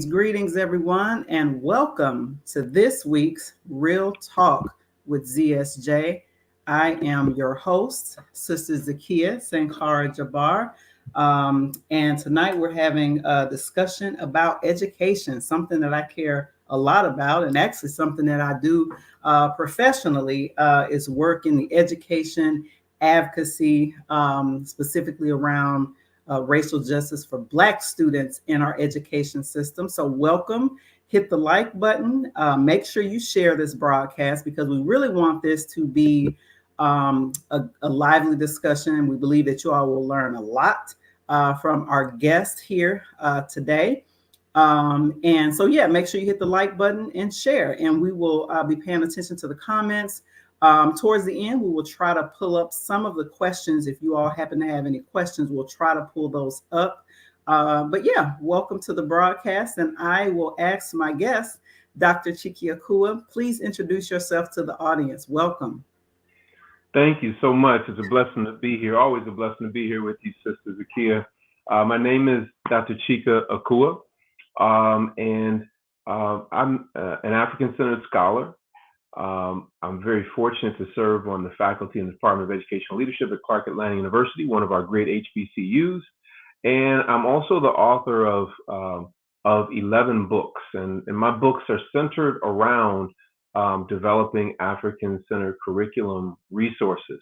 Greetings, everyone, and welcome to this week's Real Talk with ZSJ. I am your host, Sister Zakia Sankara Jabbar, and tonight we're having a discussion about education, something that I care a lot about, and actually something that I do professionally is work in the education advocacy, specifically around racial justice for Black students in our education system. So, welcome. Hit the like button. Make sure you share this broadcast because we really want this to be a lively discussion. We believe that you all will learn a lot from our guest here today. And so, yeah, make sure you hit the like button and share. And we will be paying attention to the comments. Towards the end, we will try to pull up some of the questions. If you all happen to have any questions, we'll try to pull those up. But yeah, welcome to the broadcast. And I will ask my guest, Dr. Chike Akua, please introduce yourself to the audience. Welcome. Thank you so much. It's a blessing to be here. Always a blessing to be here with you, Sister Zakia. My name is Dr. Chike Akua, and I'm an African-centered scholar. I'm very fortunate to serve on the faculty in the Department of Educational Leadership at Clark Atlanta University, one of our great HBCUs. And I'm also the author of 11 books, and my books are centered around developing African-centered curriculum resources.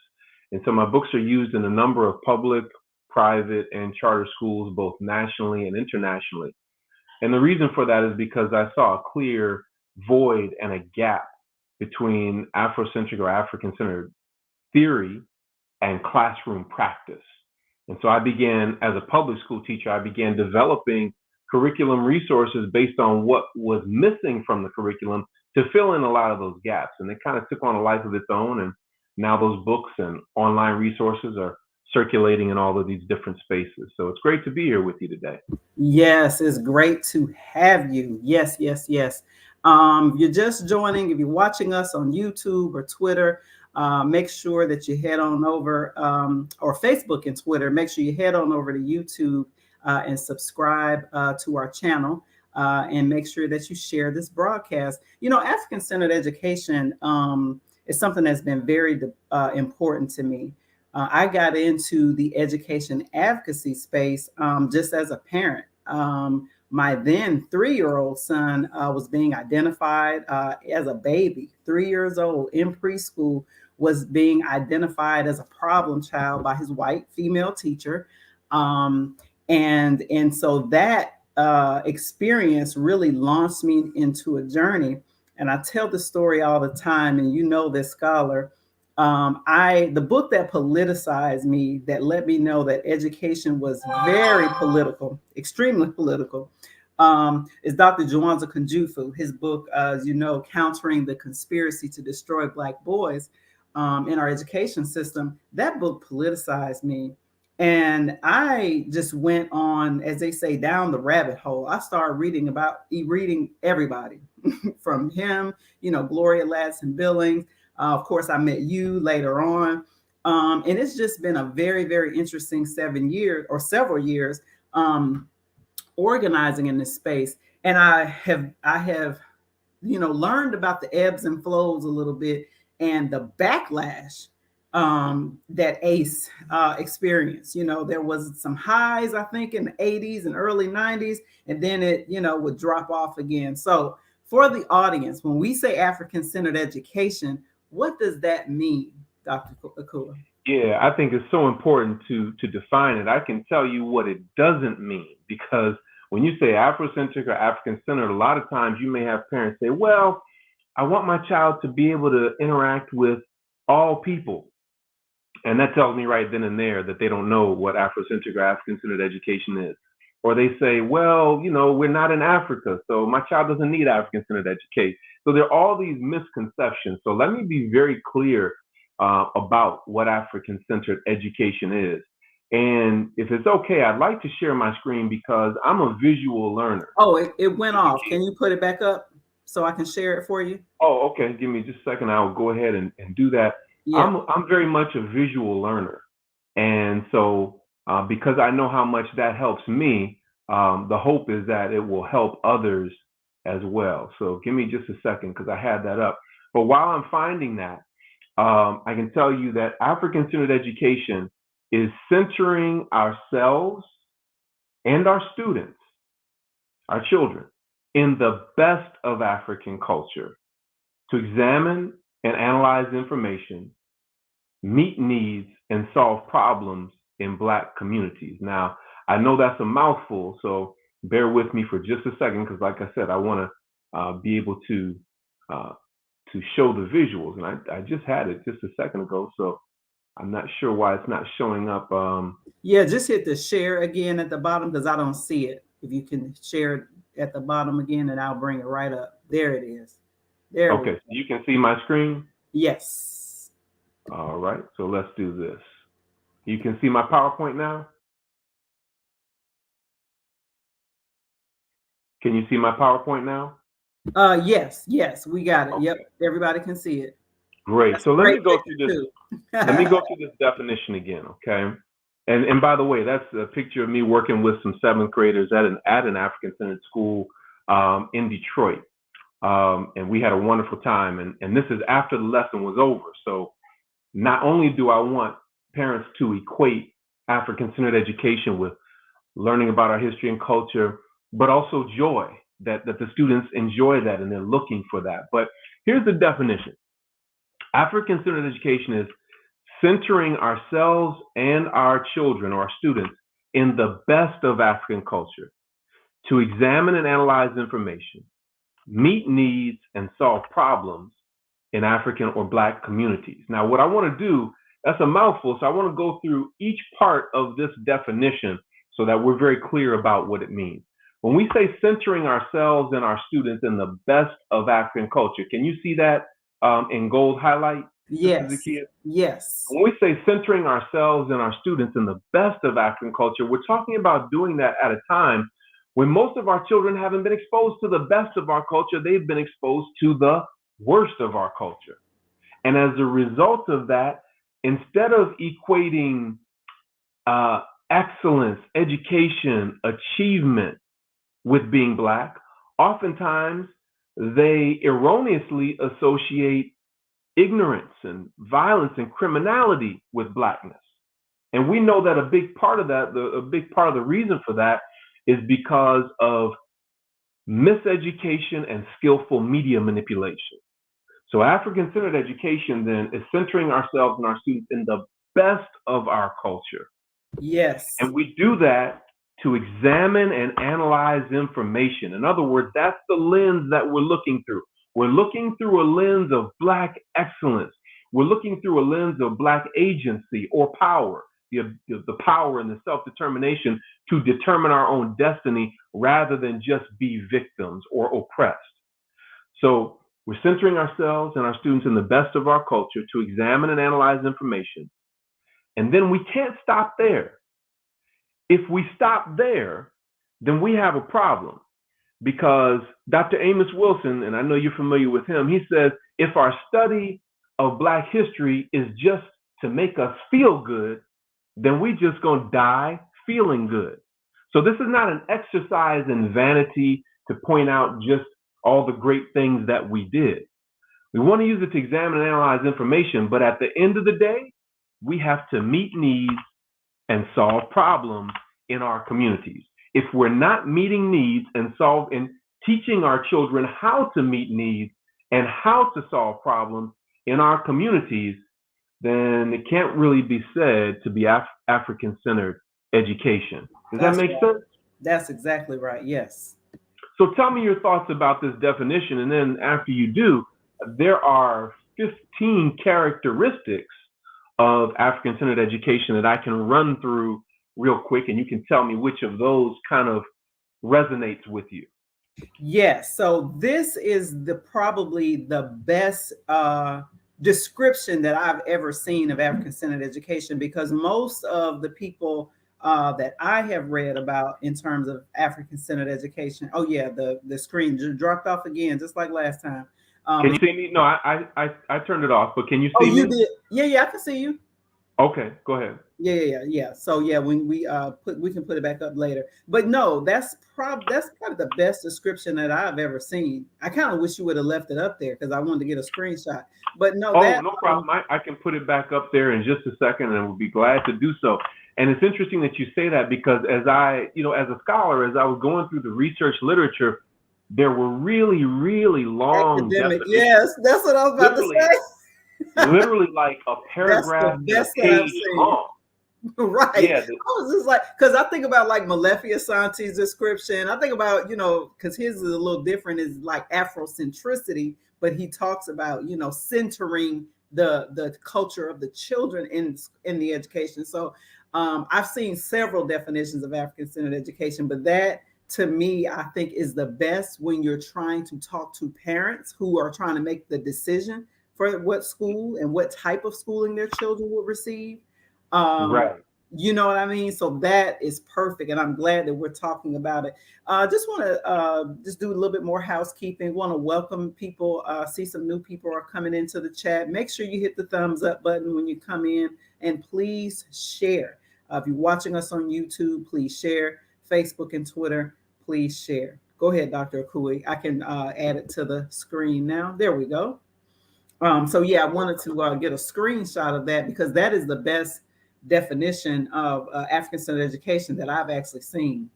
And so my books are used in a number of public, private, and charter schools, both nationally and internationally. And the reason for that is because I saw a clear void and a gap between Afrocentric or African-centered theory and classroom practice. And so I began, as a public school teacher, I began developing curriculum resources based on what was missing from the curriculum to fill in a lot of those gaps. And it kind of took on a life of its own. And now those books and online resources are circulating in all of these different spaces. So it's great to be here with you today. Yes, it's great to have you. Yes, yes, yes. If you're just joining, if you're watching us on YouTube or Twitter, make sure that you head on over, or Facebook and Twitter, make sure you head on over to YouTube and subscribe to our channel and make sure that you share this broadcast. You know, African-centered education is something that's been very important to me. I got into the education advocacy space just as a parent. My then 3-year-old son was being identified as a baby, 3 years old in preschool, was being identified as a problem child by his white female teacher. And so that experience really launched me into a journey. And I tell the story all the time, and you know this, scholar. The book that politicized me, that let me know that education was very political, extremely political, is Dr. Jawanza Kunjufu. His book, as you know, Countering the Conspiracy to Destroy Black Boys in Our Education System. That book politicized me. And I just went on, as they say, down the rabbit hole. I started reading everybody from him, you know, Gloria Ladson Billings. Of course, I met you later on. And it's just been a very, very interesting several years organizing in this space. And I have, you know, learned about the ebbs and flows a little bit and the backlash that ACE experienced. You know, there was some highs, I think, in the 80s and early 90s, and then it, you know, would drop off again. So for the audience, when we say African-centered education, what does that mean, Dr. Akua? Yeah, I think it's so important to define it. I can tell you what it doesn't mean, because when you say Afrocentric or African-centered, a lot of times you may have parents say, well, I want my child to be able to interact with all people. And that tells me right then and there that they don't know what Afrocentric or African-centered education is. Or they say, well, you know, we're not in Africa, so my child doesn't need African-centered education. So there are all these misconceptions. So let me be very clear about what African-centered education is. And if it's okay, I'd like to share my screen because I'm a visual learner. Oh, it went off. Can you put it back up so I can share it for you? Oh, okay. Give me just a second. I'll go ahead and do that. Yeah. I'm very much a visual learner. And so because I know how much that helps me, the hope is that it will help others as well. So give me just a second because I had that up. But while I'm finding that, I can tell you that African-centered education is centering ourselves and our students, our children, in the best of African culture to examine and analyze information, meet needs, and solve problems in Black communities. Now, I know that's a mouthful, so bear with me for just a second, because like I said, I want to be able to show the visuals, and I just had it just a second ago, so I'm not sure why it's not showing up. Yeah, just hit the share again at the bottom because I don't see it. If you can share it at the bottom again, and I'll bring it right up. There it is. There we Okay, go. so you can see my screen? Yes. All right, so let's do this. You can see my PowerPoint now? Can you see my PowerPoint now? Yes, we got it. Okay. Yep, everybody can see it. Great. That's So a let me great go picture through this. too. Let me go through this definition again, okay? And by the way, that's a picture of me working with some seventh graders at an African-centered school in Detroit. And we had a wonderful time. And this is after the lesson was over. So not only do I want parents to equate African-centered education with learning about our history and culture, but also joy, that the students enjoy that and they're looking for that. But here's the definition. African-centered education is centering ourselves and our children or our students in the best of African culture to examine and analyze information, meet needs, and solve problems in African or Black communities. Now, what I want to do, that's a mouthful, so I want to go through each part of this definition so that we're very clear about what it means. When we say centering ourselves and our students in the best of African culture, can you see that in gold highlight? Yes. Yes. When we say centering ourselves and our students in the best of African culture, we're talking about doing that at a time when most of our children haven't been exposed to the best of our culture. They've been exposed to the worst of our culture. And as a result of that, instead of equating excellence, education, achievement with being Black, oftentimes they erroneously associate ignorance and violence and criminality with Blackness. And we know that a big part of that, a big part of the reason for that is because of miseducation and skillful media manipulation. So African-centered education then is centering ourselves and our students in the best of our culture. Yes. And we do that to examine and analyze information. In other words, that's the lens that we're looking through. We're looking through a lens of Black excellence. We're looking through a lens of Black agency or power, the power and the self-determination to determine our own destiny rather than just be victims or oppressed. So we're centering ourselves and our students in the best of our culture to examine and analyze information. And then we can't stop there. If we stop there, then we have a problem. Because Dr. Amos Wilson, and I know you're familiar with him, he says, if our study of Black history is just to make us feel good, then we just gonna die feeling good. So this is not an exercise in vanity to point out just all the great things that we did. We want to use it to examine and analyze information, but at the end of the day, we have to meet needs and solve problems in our communities. If we're not meeting needs and teaching our children how to meet needs and how to solve problems in our communities, then it can't really be said to be African-centered education. Does that make sense? That's exactly right. Yes. So tell me your thoughts about this definition, and then after you do, there are 15 characteristics of African-centered education that I can run through real quick, and you can tell me which of those kind of resonates with you. Yes. So this is probably the best description that I've ever seen of African-centered education, because most of the people that I have read about in terms of African-centered education. Oh yeah, the screen just dropped off again, just like last time. Can you see me? No, I turned it off, but can you see me? Oh, you did? Yeah, I can see you. Okay, go ahead. Yeah. So yeah, when we can put it back up later. But no, that's probably the best description that I've ever seen. I kind of wish you would have left it up there because I wanted to get a screenshot. But no, Oh, that no problem. I can put it back up there in just a second, and we'll be glad to do so. And it's interesting that you say that because as a scholar, as I was going through the research literature, there were really, really long academic, definitions, yes, that's what I was about to literally, say. literally like a That's the paragraph and a best that I've page seen. long. Right. Yeah, I was just like, because I think about like Malefic Santi's description. I think about, because his is a little different, is like Afrocentricity, but he talks about, centering the culture of the children in the education. So I've seen several definitions of African centered education, but that to me, I think is the best when you're trying to talk to parents who are trying to make the decision for what school and what type of schooling their children will receive. Um, right. you know what I mean? So that is perfect, and I'm glad that we're talking about it. Just want to just do a little bit more housekeeping. Want to welcome people. See some new people are coming into the chat. Make sure you hit the thumbs up button when you come in, and please share. If you're watching us on YouTube, please share. Facebook and Twitter, please share. Go ahead, Dr. Akui. I can add it to the screen now. There we go. So yeah, I wanted to get a screenshot of that because that is the best definition of African centered education that I've actually seen.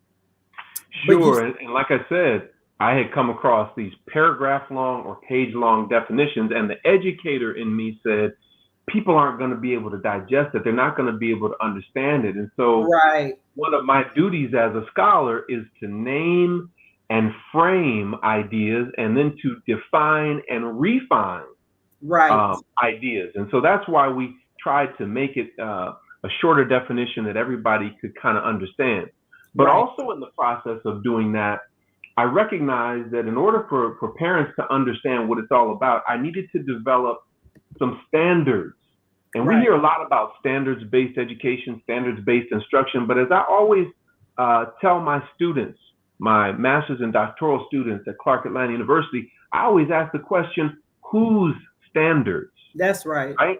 But you, Sure. And like I said, I had come across these paragraph long or page long definitions, and the educator in me said, people aren't going to be able to digest it. They're not going to be able to understand it. And so, right, one of my duties as a scholar is to name and frame ideas and then to define and refine right, ideas. And so that's why we tried to make it a shorter definition that everybody could kind of understand. But right, also in the process of doing that, I recognized that in order for parents to understand what it's all about, I needed to develop some standards. And we right. hear a lot about standards-based education, standards-based instruction, but as I always tell my students, my master's and doctoral students at Clark Atlanta University, I always ask the question, whose standards, That's right. right?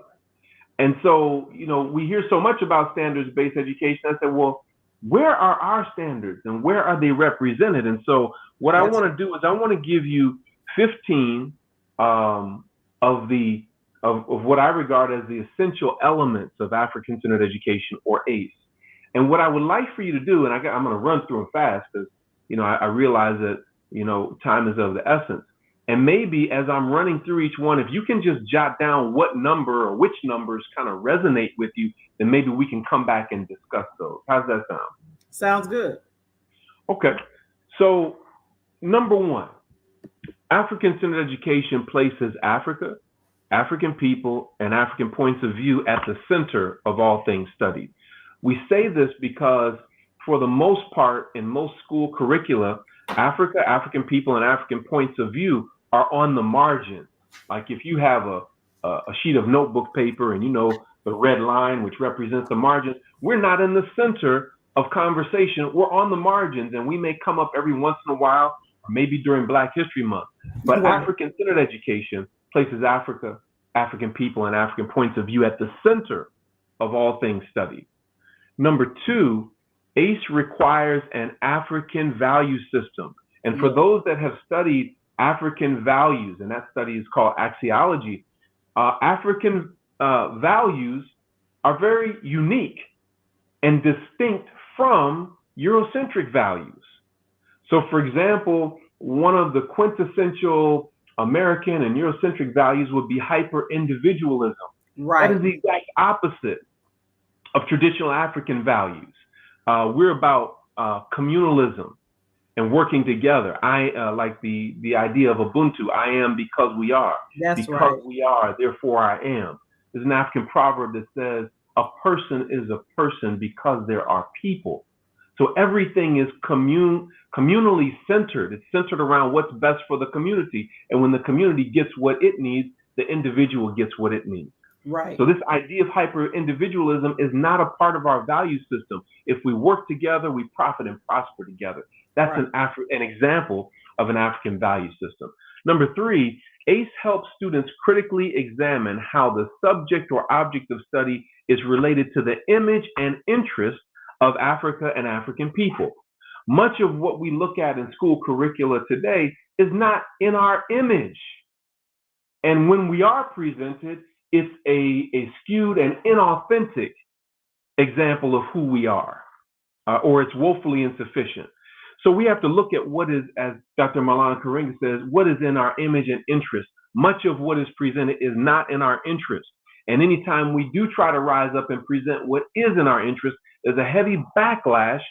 And so, we hear so much about standards-based education. I said, well, where are our standards and where are they represented? And so what I That's want to do is I want to give you 15 of the of what I regard as the essential elements of African-centered education, or ACE. And what I would like for you to do, and I'm going to run through them fast because I realize that time is of the essence. And maybe as I'm running through each one, if you can just jot down what number or which numbers kind of resonate with you, then maybe we can come back and discuss those. How's that sound? sounds good. Okay. So, number one, African-centered education places Africa, African people, and African points of view at the center of all things studied. We say this because, for the most part, in most school curricula, Africa, African people, and African points of view are on the margin. Like if you have a sheet of notebook paper and the red line, which represents the margins, we're not in the center of conversation. We're on the margins, and we may come up every once in a while, or maybe during Black History Month. But Right. African-centered education places Africa, African people, and African points of view at the center of all things studied. Number two, ACE requires an African value system. And for those that have studied African values, and that study is called axiology, African values are very unique and distinct from Eurocentric values. So, for example, one of the quintessential American and Eurocentric values would be hyper-individualism. Right. That is the exact opposite of traditional African values. We're about communalism and working together. I like the idea of Ubuntu. I am because we are. That's because right. we are, therefore I am. There's an African proverb that says, a person is a person because there are people. So everything is communally centered. It's centered around what's best for the community. And when the community gets what it needs, the individual gets what it needs. Right. So this idea of hyper-individualism is not a part of our value system. If we work together, we profit and prosper together. That's right. an example of an African value system. Number three, ACE helps students critically examine how the subject or object of study is related to the image and interest of Africa and African people. Much of what we look at in school curricula today is not in our image. And when we are presented, it's a skewed and inauthentic example of who we are, or it's woefully insufficient. So we have to look at what is, as Dr. Maulana Karenga says, what is in our image and interest. Much of what is presented is not in our interest. And anytime we do try to rise up and present what is in our interest, there's a heavy backlash,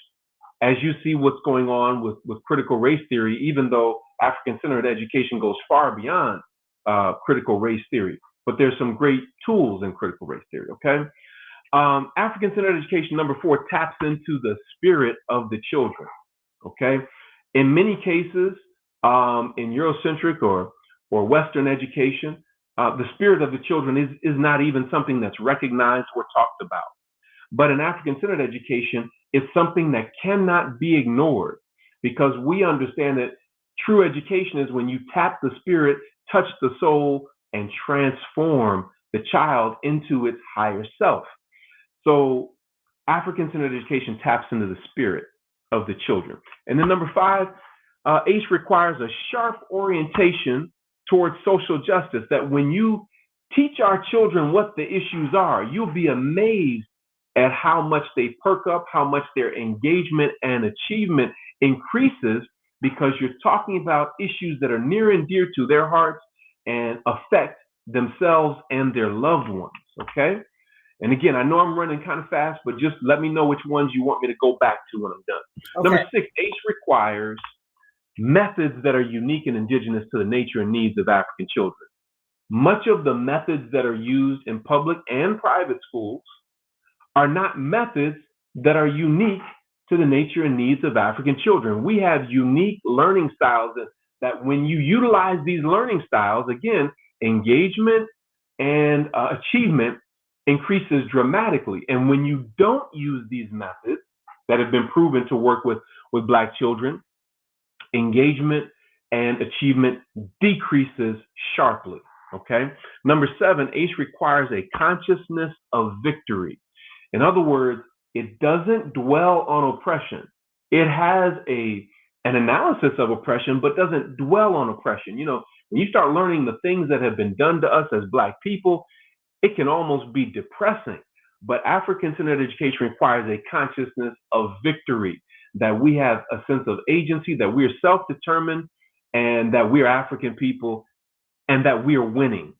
as you see what's going on with critical race theory, even though African-centered education goes far beyond critical race theory. But there's some great tools in critical race theory, okay? African-centered education, number 4, taps into the spirit of the children, okay? In many cases, in Eurocentric or Western education, the spirit of the children is not even something that's recognized or talked about. But in African-centered education, it's something that cannot be ignored, because we understand that true education is when you tap the spirit, touch the soul, and transform the child into its higher self. So African-centered education taps into the spirit of the children. And then number 5, ACE requires a sharp orientation towards social justice, that when you teach our children what the issues are, you'll be amazed at how much they perk up, how much their engagement and achievement increases, because you're talking about issues that are near and dear to their hearts and affect themselves and their loved ones, okay? And again, I know I'm running kind of fast, but just let me know which ones you want me to go back to when I'm done. Okay. Number 6, ACE requires methods that are unique and indigenous to the nature and needs of African children. Much of the methods that are used in public and private schools are not methods that are unique to the nature and needs of African children. We have unique learning styles that when you utilize these learning styles, again, engagement and achievement increases dramatically. And when you don't use these methods that have been proven to work with Black children, engagement and achievement decreases sharply, okay? Number 7, ACE requires a consciousness of victory. In other words, it doesn't dwell on oppression. It has an analysis of oppression, but doesn't dwell on oppression. You know, when you start learning the things that have been done to us as Black people, it can almost be depressing. But African-centered education requires a consciousness of victory, that we have a sense of agency, that we are self-determined, and that we are African people, and that we are winning,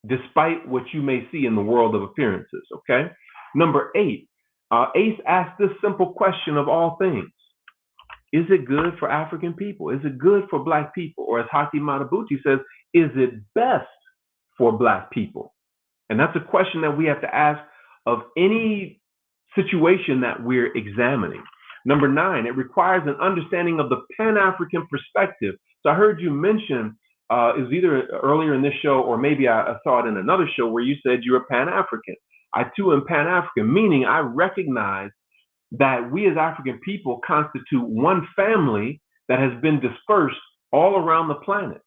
despite what you may see in the world of appearances, okay? Number 8, ACE asks this simple question of all things. Is it good for African people? Is it good for Black people? Or as Haki Madhubuti says, is it best for Black people? And that's a question that we have to ask of any situation that we're examining. Number 9, it requires an understanding of the Pan-African perspective. So I heard you mention, it was either earlier in this show or maybe I saw it in another show where you said you were Pan-African. I too am Pan-African, meaning I recognize that we as African people constitute one family that has been dispersed all around the planet,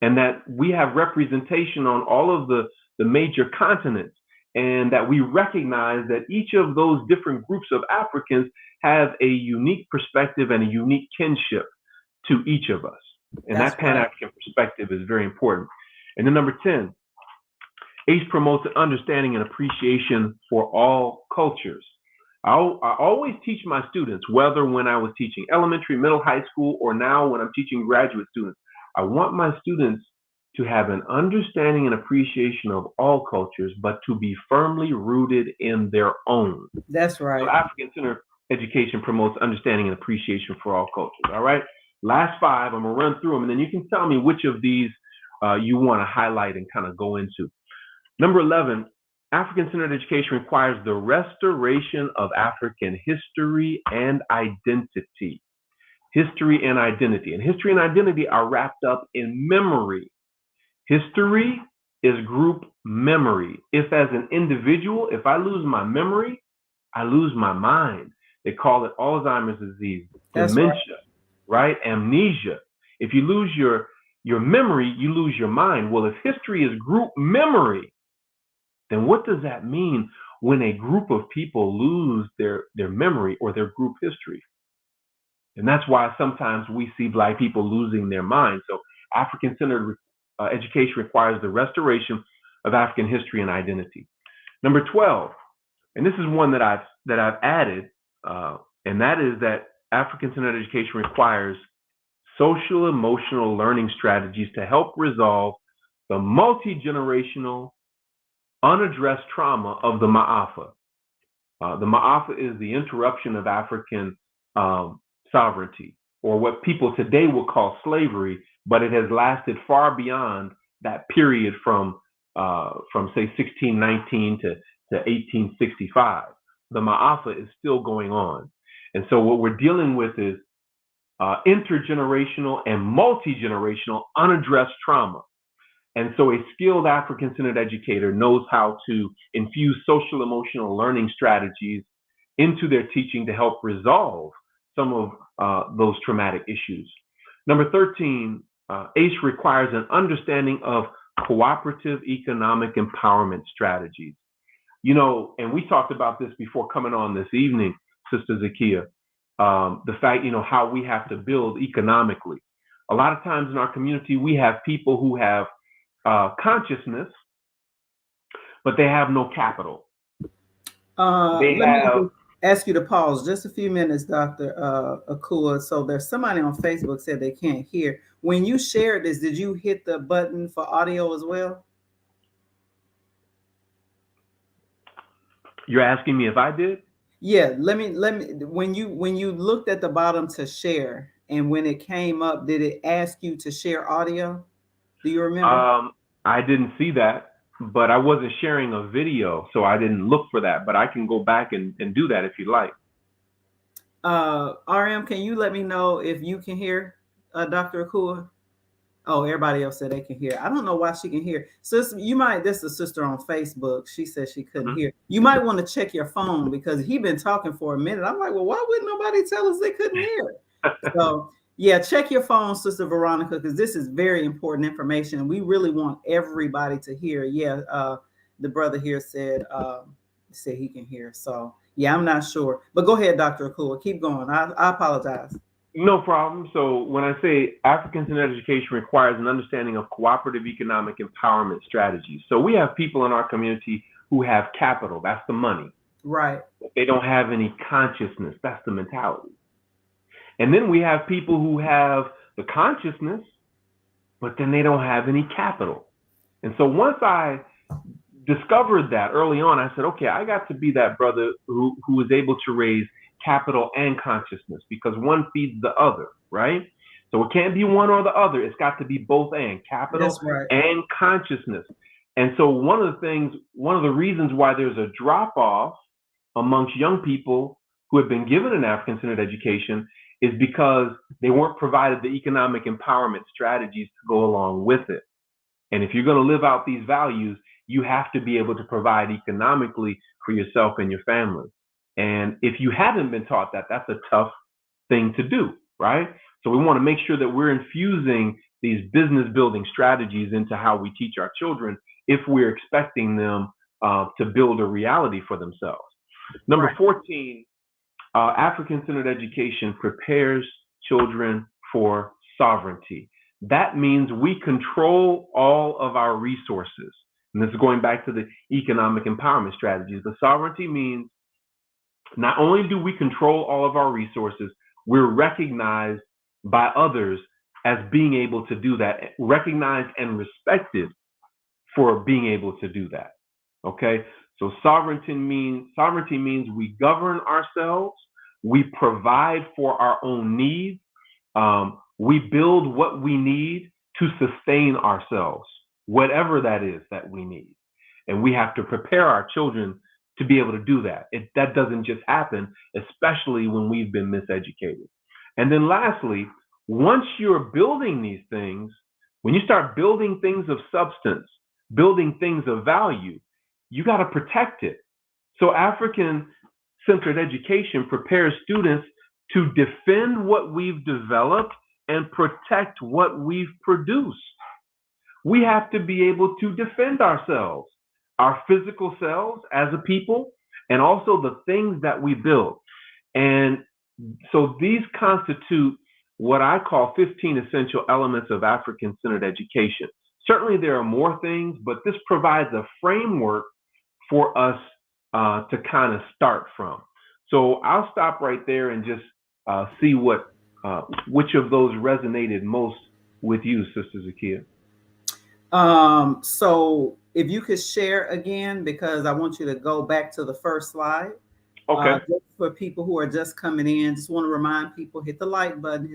and that we have representation on all of the major continents, and that we recognize that each of those different groups of Africans have a unique perspective and a unique kinship to each of us. And that Pan-African perspective is very important. And then number 10, ACE promotes an understanding and appreciation for all cultures. I always teach my students, whether when I was teaching elementary, middle, high school, or now when I'm teaching graduate students, I want my students to have an understanding and appreciation of all cultures, but to be firmly rooted in their own. That's right. So African-centered education promotes understanding and appreciation for all cultures, all right? Last 5, I'm gonna run through them, and then you can tell me which of these you wanna highlight and kind of go into. Number 11, African-centered education requires the restoration of African history and identity. History and identity. And history and identity are wrapped up in memory. History is group memory. If as an individual, if I lose my memory, I lose my mind. They call it Alzheimer's disease, dementia, right? Amnesia. If you lose your your memory, you lose your mind. Well, if history is group memory, then what does that mean when a group of people lose their memory or their group history? And that's why sometimes we see Black people losing their minds. So African-centered education requires the restoration of African history and identity. Number 12, and this is one that I've added, and that is that African-centered education requires social emotional learning strategies to help resolve the multi-generational unaddressed trauma of the Ma'afa. The Ma'afa is the interruption of African sovereignty, or what people today will call slavery, but it has lasted far beyond that period from say 1619 to 1865. The Ma'afa is still going on. And so what we're dealing with is intergenerational and multi-generational unaddressed trauma. And so a skilled African-centered educator knows how to infuse social emotional learning strategies into their teaching to help resolve some of those traumatic issues. Number 13, ACE requires an understanding of cooperative economic empowerment strategies. You know, and we talked about this before coming on this evening, Sister Zakia, the fact, you know, how we have to build economically. A lot of times in our community, we have people who have consciousness, but they have no capital. Let me ask you to pause just a few minutes, Dr. Akua. So there's somebody on Facebook said they can't hear. When you shared this, did you hit the button for audio as well? You're asking me if I did? Yeah, let me when you looked at the bottom to share, and when it came up, did it ask you to share audio? Do you remember? I didn't see that, but I wasn't sharing a video, so I didn't look for that. But I can go back and do that if you like. RM, can you let me know if you can hear Dr. Akua? Oh, everybody else said they can hear. I don't know why she can hear. Sister, you might, this is a sister on Facebook. She said she couldn't hear. You might want to check your phone because he been talking for a minute. I'm like, well, why wouldn't nobody tell us they couldn't hear? So yeah, check your phone, Sister Veronica, because this is very important information. We really want everybody to hear. Yeah, the brother here said he can hear. So yeah, I'm not sure. But go ahead, Dr. Akua. Keep going. I apologize. No problem. So when I say African-centered education requires an understanding of cooperative economic empowerment strategies. So we have people in our community who have capital. That's the money. Right. But they don't have any consciousness. That's the mentality. And then we have people who have the consciousness, but then they don't have any capital. And so once I discovered that early on, I said, okay, I got to be that brother who was able to raise capital and consciousness, because one feeds the other, right? So it can't be one or the other. It's got to be both and, capital and consciousness. And so one of the reasons why there's a drop off amongst young people who have been given an African-centered education is because they weren't provided the economic empowerment strategies to go along with it. And if you're going to live out these values, you have to be able to provide economically for yourself and your family. And if you haven't been taught that, that's a tough thing to do, right? So we want to make sure that we're infusing these business building strategies into how we teach our children if we're expecting them to build a reality for themselves. Number 14, African-centered education prepares children for sovereignty. That means we control all of our resources. And this is going back to the economic empowerment strategies. The sovereignty means not only do we control all of our resources, we're recognized by others as being able to do that, recognized and respected for being able to do that. Okay, so sovereignty means we govern ourselves, we provide for our own needs, we build what we need to sustain ourselves, whatever that is that we need. And we have to prepare our children to be able to do that. That doesn't just happen, especially when we've been miseducated. And then lastly, once you're building these things, when you start building things of substance, building things of value, you got to protect it. So African-centered education prepares students to defend what we've developed and protect what we've produced. We have to be able to defend ourselves, our physical selves as a people, and also the things that we build. And so these constitute what I call 15 essential elements of African-centered education. Certainly there are more things, but this provides a framework for us to kind of start from. So I'll stop right there and just see which of those resonated most with you, Sister Zakia. So if you could share again, because I want you to go back to the first slide. Okay. Just for people who are just coming in, just want to remind people, hit the like button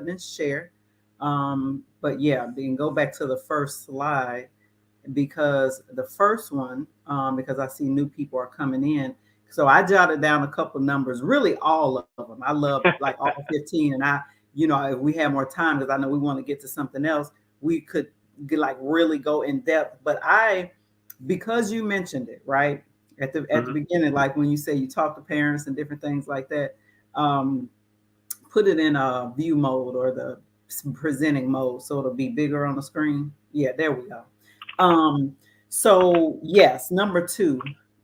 and share. But yeah, then go back to the first slide, because the first one, because I see new people are coming in. So I jotted down a couple numbers, really all of them. I love like all 15. And if we have more time, because I know we want to get to something else, we could like really go in depth. But because you mentioned it, right? At the beginning, like when you say you talk to parents and different things like that, put it in a view mode or the presenting mode so it'll be bigger on the screen. Yeah, there we go. So yes, number 2,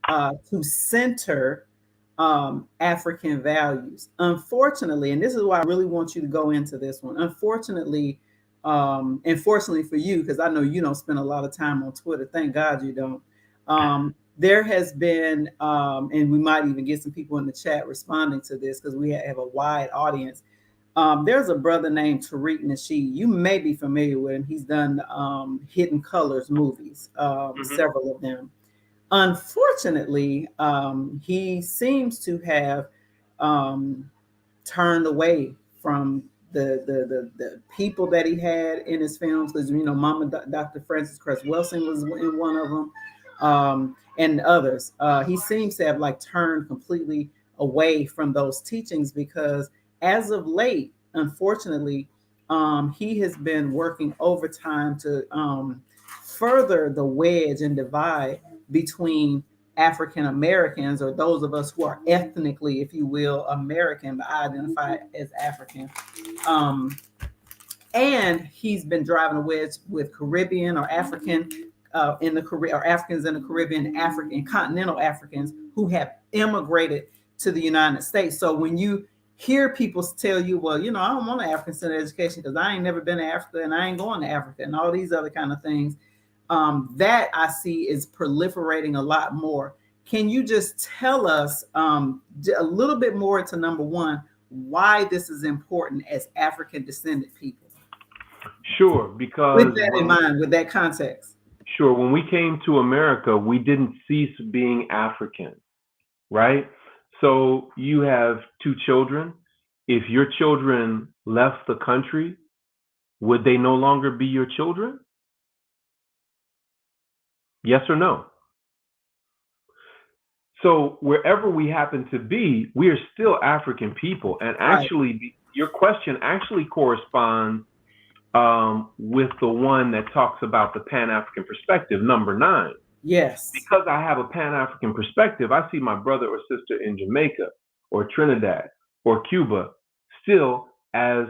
to center African values. Unfortunately, and this is why I really want you to go into this one. Unfortunately, and fortunately for you, because I know you don't spend a lot of time on Twitter. Thank God you don't. There has been, and we might even get some people in the chat responding to this because we have a wide audience. There's a brother named Tariq Nasheed. You may be familiar with him. He's done Hidden Colors movies, several of them. Unfortunately, he seems to have turned away from the people that he had in his films, because Mama Dr. Frances Cress Welsing was in one of them, and others. He seems to have like turned completely away from those teachings, because as of late, unfortunately, he has been working overtime to further the wedge and divide between African Americans, or those of us who are ethnically, if you will, American, but identify as African. And he's been driving a wedge with Caribbean or African in the Caribbean, or Africans in the Caribbean, African continental Africans who have immigrated to the United States. So when you hear people tell you, well, I don't want an African-centered education because I ain't never been to Africa and I ain't going to Africa and all these other kind of things, that I see is proliferating a lot more. Can you just tell us a little bit more into number 1, why this is important as African descendant people? Sure, because with that in mind, with that context. Sure, when we came to America, we didn't cease being African, right? So you have 2 children. If your children left the country, would they no longer be your children? Yes or no? So wherever we happen to be, we are still African people. And actually, your question actually corresponds with the one that talks about the Pan-African perspective, number 9. Yes. Because I have a Pan-African perspective, I see my brother or sister in Jamaica or Trinidad or Cuba still as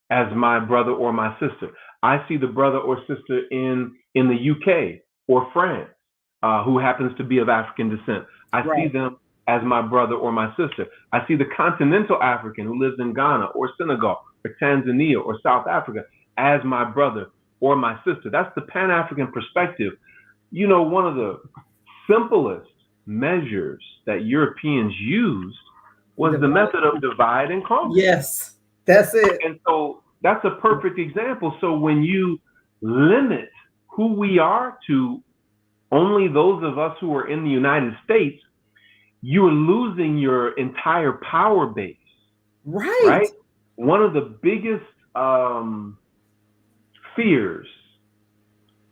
my brother or my sister. I see the brother or sister in the UK or France who happens to be of African descent. I see them as my brother or my sister. I see the continental African who lives in Ghana or Senegal or Tanzania or South Africa as my brother or my sister. That's the Pan-African perspective. One of the simplest measures that Europeans used was the method of divide and conquer. Yes, that's it. And so that's a perfect example. So when you limit who we are to only those of us who are in the United States, you're losing your entire power base. Right? One of the biggest fears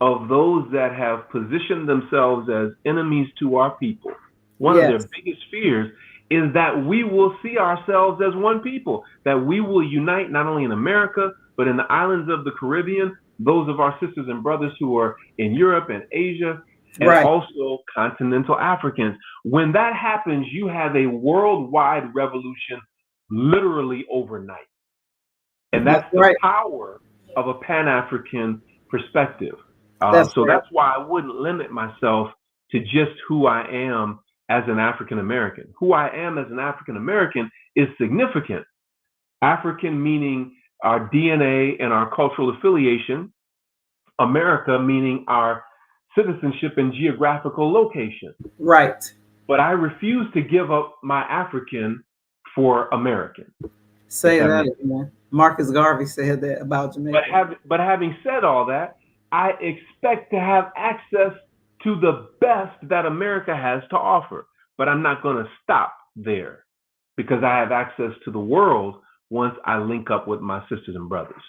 of those that have positioned themselves as enemies to our people, one of their biggest fears is that we will see ourselves as one people, that we will unite not only in America, but in the islands of the Caribbean, those of our sisters and brothers who are in Europe and Asia, and also continental Africans. When that happens, you have a worldwide revolution literally overnight. And That's that's the right. power of a Pan-African perspective. That's So right. that's why I wouldn't limit myself to just who I am as an African American. Who I am as an African American is significant. African meaning our DNA and our cultural affiliation, America meaning our citizenship and geographical location. Right. But I refuse to give up my African for American, if Say that that makes sense. again. Marcus Garvey said that about Jamaica. But having said all that, I expect to have access to the best that America has to offer. But I'm not going to stop there because I have access to the world once I link up with my sisters and brothers.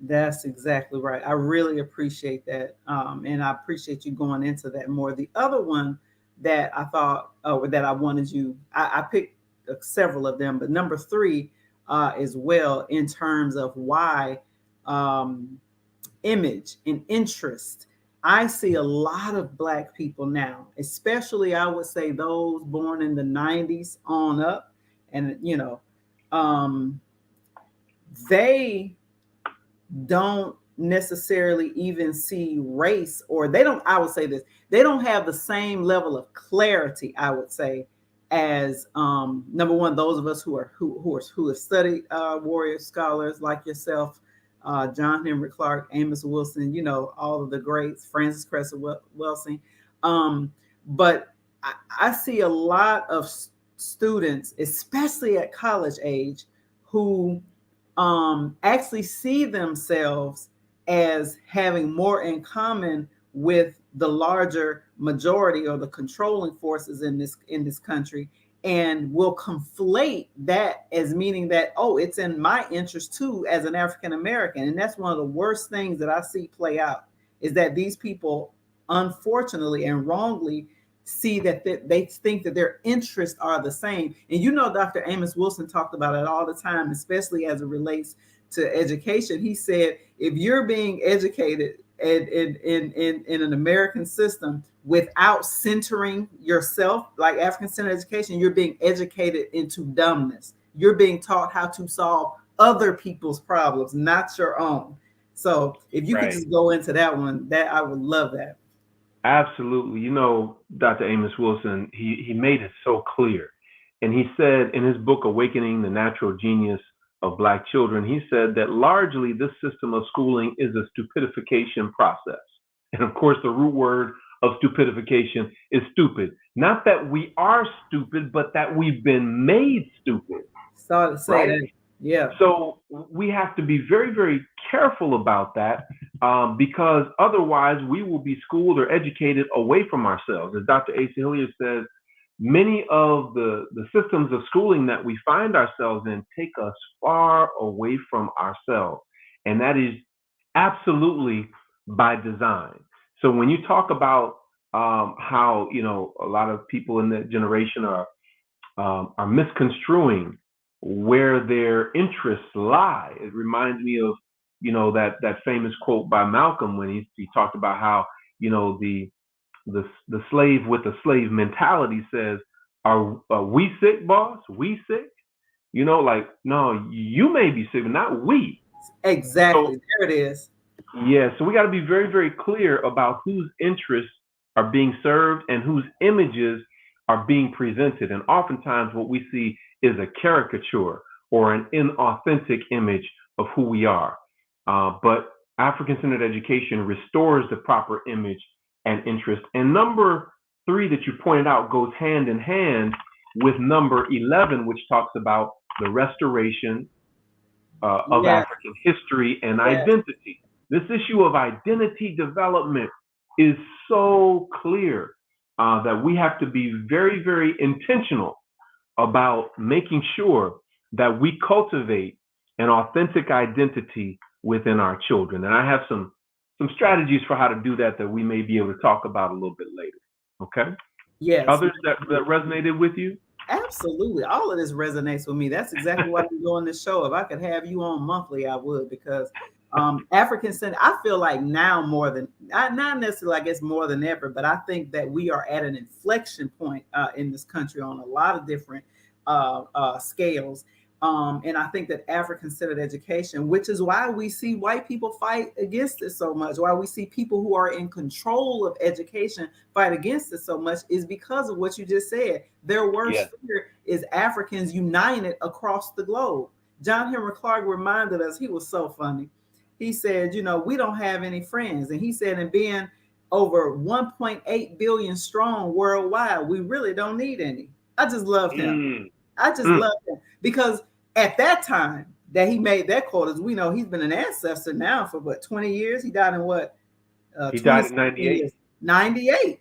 That's exactly right. I really appreciate that. And I appreciate you going into that more. The other one that I thought, that I wanted you, I picked several of them, but number three as well, in terms of why um, image and interest. I see a lot of Black people now, especially I would say those born in the 90s on up. And, um, they don't necessarily even see race, or they don't, I would say this, they don't have the same level of clarity, I would say, as number one, those of us who have studied warrior scholars like yourself, John Henry Clark, Amos Wilson, all of the greats, Francis Cresswell Wilson. But I see a lot of students, especially at college age, who actually see themselves as having more in common with the larger majority or the controlling forces in this country, and will conflate that as meaning that, oh, it's in my interest too as an African American. And that's one of the worst things that I see play out, is that these people unfortunately and wrongly see that they think that their interests are the same. And Dr. Amos Wilson talked about it all the time, especially as it relates to education. He said, if you're being educated in an American system without centering yourself, like African centered education, you're being educated into dumbness. You're being taught how to solve other people's problems, not your own. So if you could Right. just go into that one, that I would love that. Absolutely. Dr. Amos Wilson, he made it so clear. And he said in his book, Awakening the Natural Genius of Black Children, he said that largely this system of schooling is a stupidification process. And of course, the root word of stupidification is stupid. Not that we are stupid, but that we've been made stupid, Started to say right? that. Yeah. So we have to be very, very careful about that, because otherwise we will be schooled or educated away from ourselves. As Dr. Asa Hilliard says, many of the systems of schooling that we find ourselves in take us far away from ourselves. And that is absolutely by design. So when you talk about how, a lot of people in that generation are misconstruing where their interests lie. It reminds me of, that famous quote by Malcolm when he talked about how, the slave with the slave mentality says, are we sick, boss? We sick? Like, no, you may be sick, but not we. So Exactly. There it is. yeah, so we got to be very, very clear about whose interests are being served and whose images are being presented. And oftentimes, what we see is a caricature or an inauthentic image of who we are. But African centered education restores the proper image and interest. And number three that you pointed out goes hand in hand with number 11, which talks about the restoration of Yes. African history and Yes. identity. This issue of identity development is so clear that we have to be very, very intentional about making sure that we cultivate an authentic identity within our children. And I have some strategies for how to do that we may be able to talk about a little bit later. Okay. Yes. Others that resonated with you? Absolutely. All of this resonates with me. That's exactly why I'm doing this show. If I could have you on monthly, I would, because African Center, I feel like now more than, not necessarily, I guess, more than ever, but I think that we are at an inflection point in this country on a lot of different scales. And I think that African-centered education, which is why we see white people fight against it so much, why we see people who are in control of education fight against it so much, is because of what you just said. Their worst fear is Africans united across the globe. John Henry Clark reminded us, he was so funny. He said, we don't have any friends. And he said, and being over 1.8 billion strong worldwide, we really don't need any. I just loved him. I just love him because at that time that he made that quote, as we know, he's been an ancestor now for 20 years. He died in what? He died in 98. 98.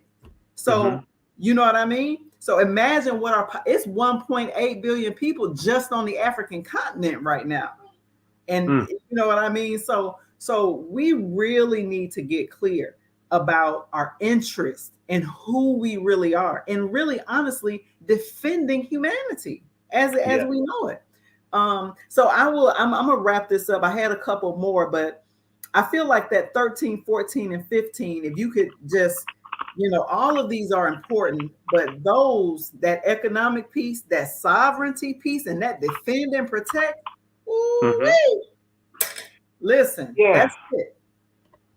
So, you know what I mean? So imagine it's 1.8 billion people just on the African continent right now. And you know what I mean? So we really need to get clear about our interest and who we really are, and really honestly defending humanity as we know it. So I'm gonna wrap this up. I had a couple more, but I feel like that 13, 14, and 15, if you could just, all of these are important, but that economic piece, that sovereignty piece, and that defend and protect, listen, that's it.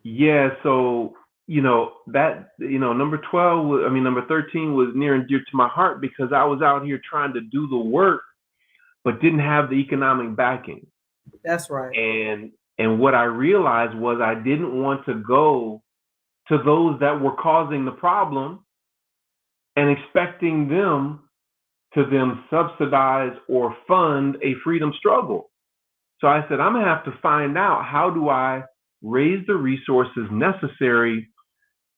Yeah, so number 13 was near and dear to my heart because I was out here trying to do the work, but didn't have the economic backing. That's right. And what I realized was I didn't want to go to those that were causing the problem and expecting them to subsidize or fund a freedom struggle. So I said, I'm gonna have to find out, how do I raise the resources necessary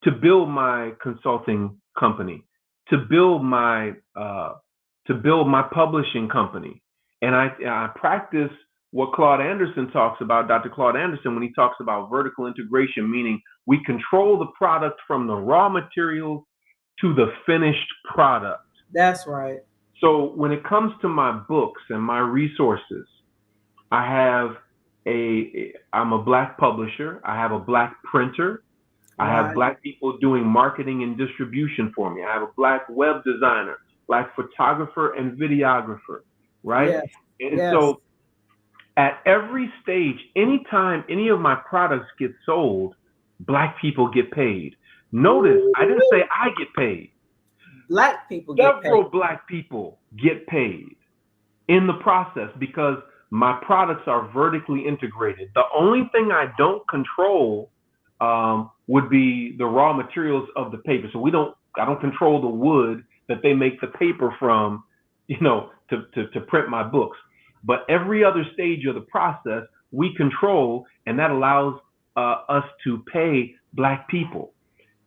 to build my consulting company, to build my publishing company. And I practice what Claude Anderson talks about, Dr. Claude Anderson, when he talks about vertical integration, meaning we control the product from the raw materials to the finished product. That's right. So when it comes to my books and my resources, I'm a Black publisher. I have a Black printer. I have Black people doing marketing and distribution for me. I have a Black web designer, Black photographer and videographer, right? Yes. And so at every stage, anytime any of my products get sold, Black people get paid. Notice, I didn't say I get paid. Black people get paid. Several Black people get paid in the process because my products are vertically integrated. The only thing I don't control would be the raw materials of the paper. So I don't control the wood that they make the paper from, to print my books. But every other stage of the process we control, and that allows us to pay Black people.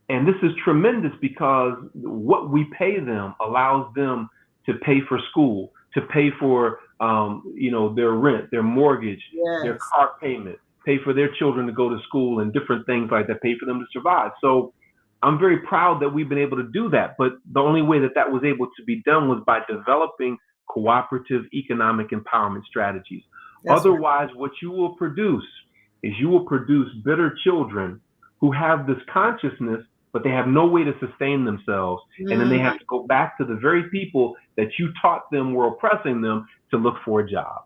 And this is tremendous because what we pay them allows them to pay for school, to pay for their rent, their mortgage, their car payment, pay for their children to go to school and different things like that, pay for them to survive. So I'm very proud that we've been able to do that. But the only way that was able to be done was by developing cooperative economic empowerment strategies. Otherwise, what you will produce is bitter children who have this consciousness, but they have no way to sustain themselves. And then they have to go back to the very people that you taught them were oppressing them to look for a job.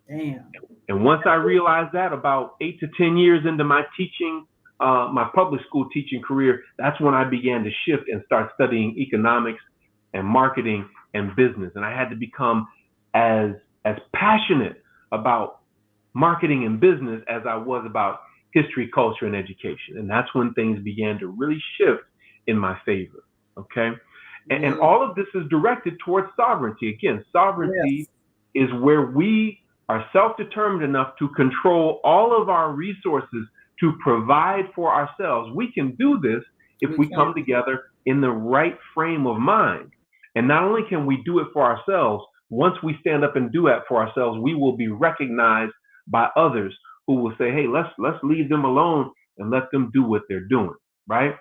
Damn. And once I realized that, about 8 to 10 years into my teaching, my public school teaching career, that's when I began to shift and start studying economics and marketing and business. And I had to become as passionate about marketing and business as I was about history, culture, and education. And that's when things began to really shift in my favor. Okay. And all of this is directed towards sovereignty. Again, sovereignty is where we are self-determined enough to control all of our resources to provide for ourselves. We can do this if we come together in the right frame of mind. And not only can we do it for ourselves, once we stand up and do that for ourselves, we will be recognized by others who will say, hey, let's leave them alone and let them do what they're doing, right?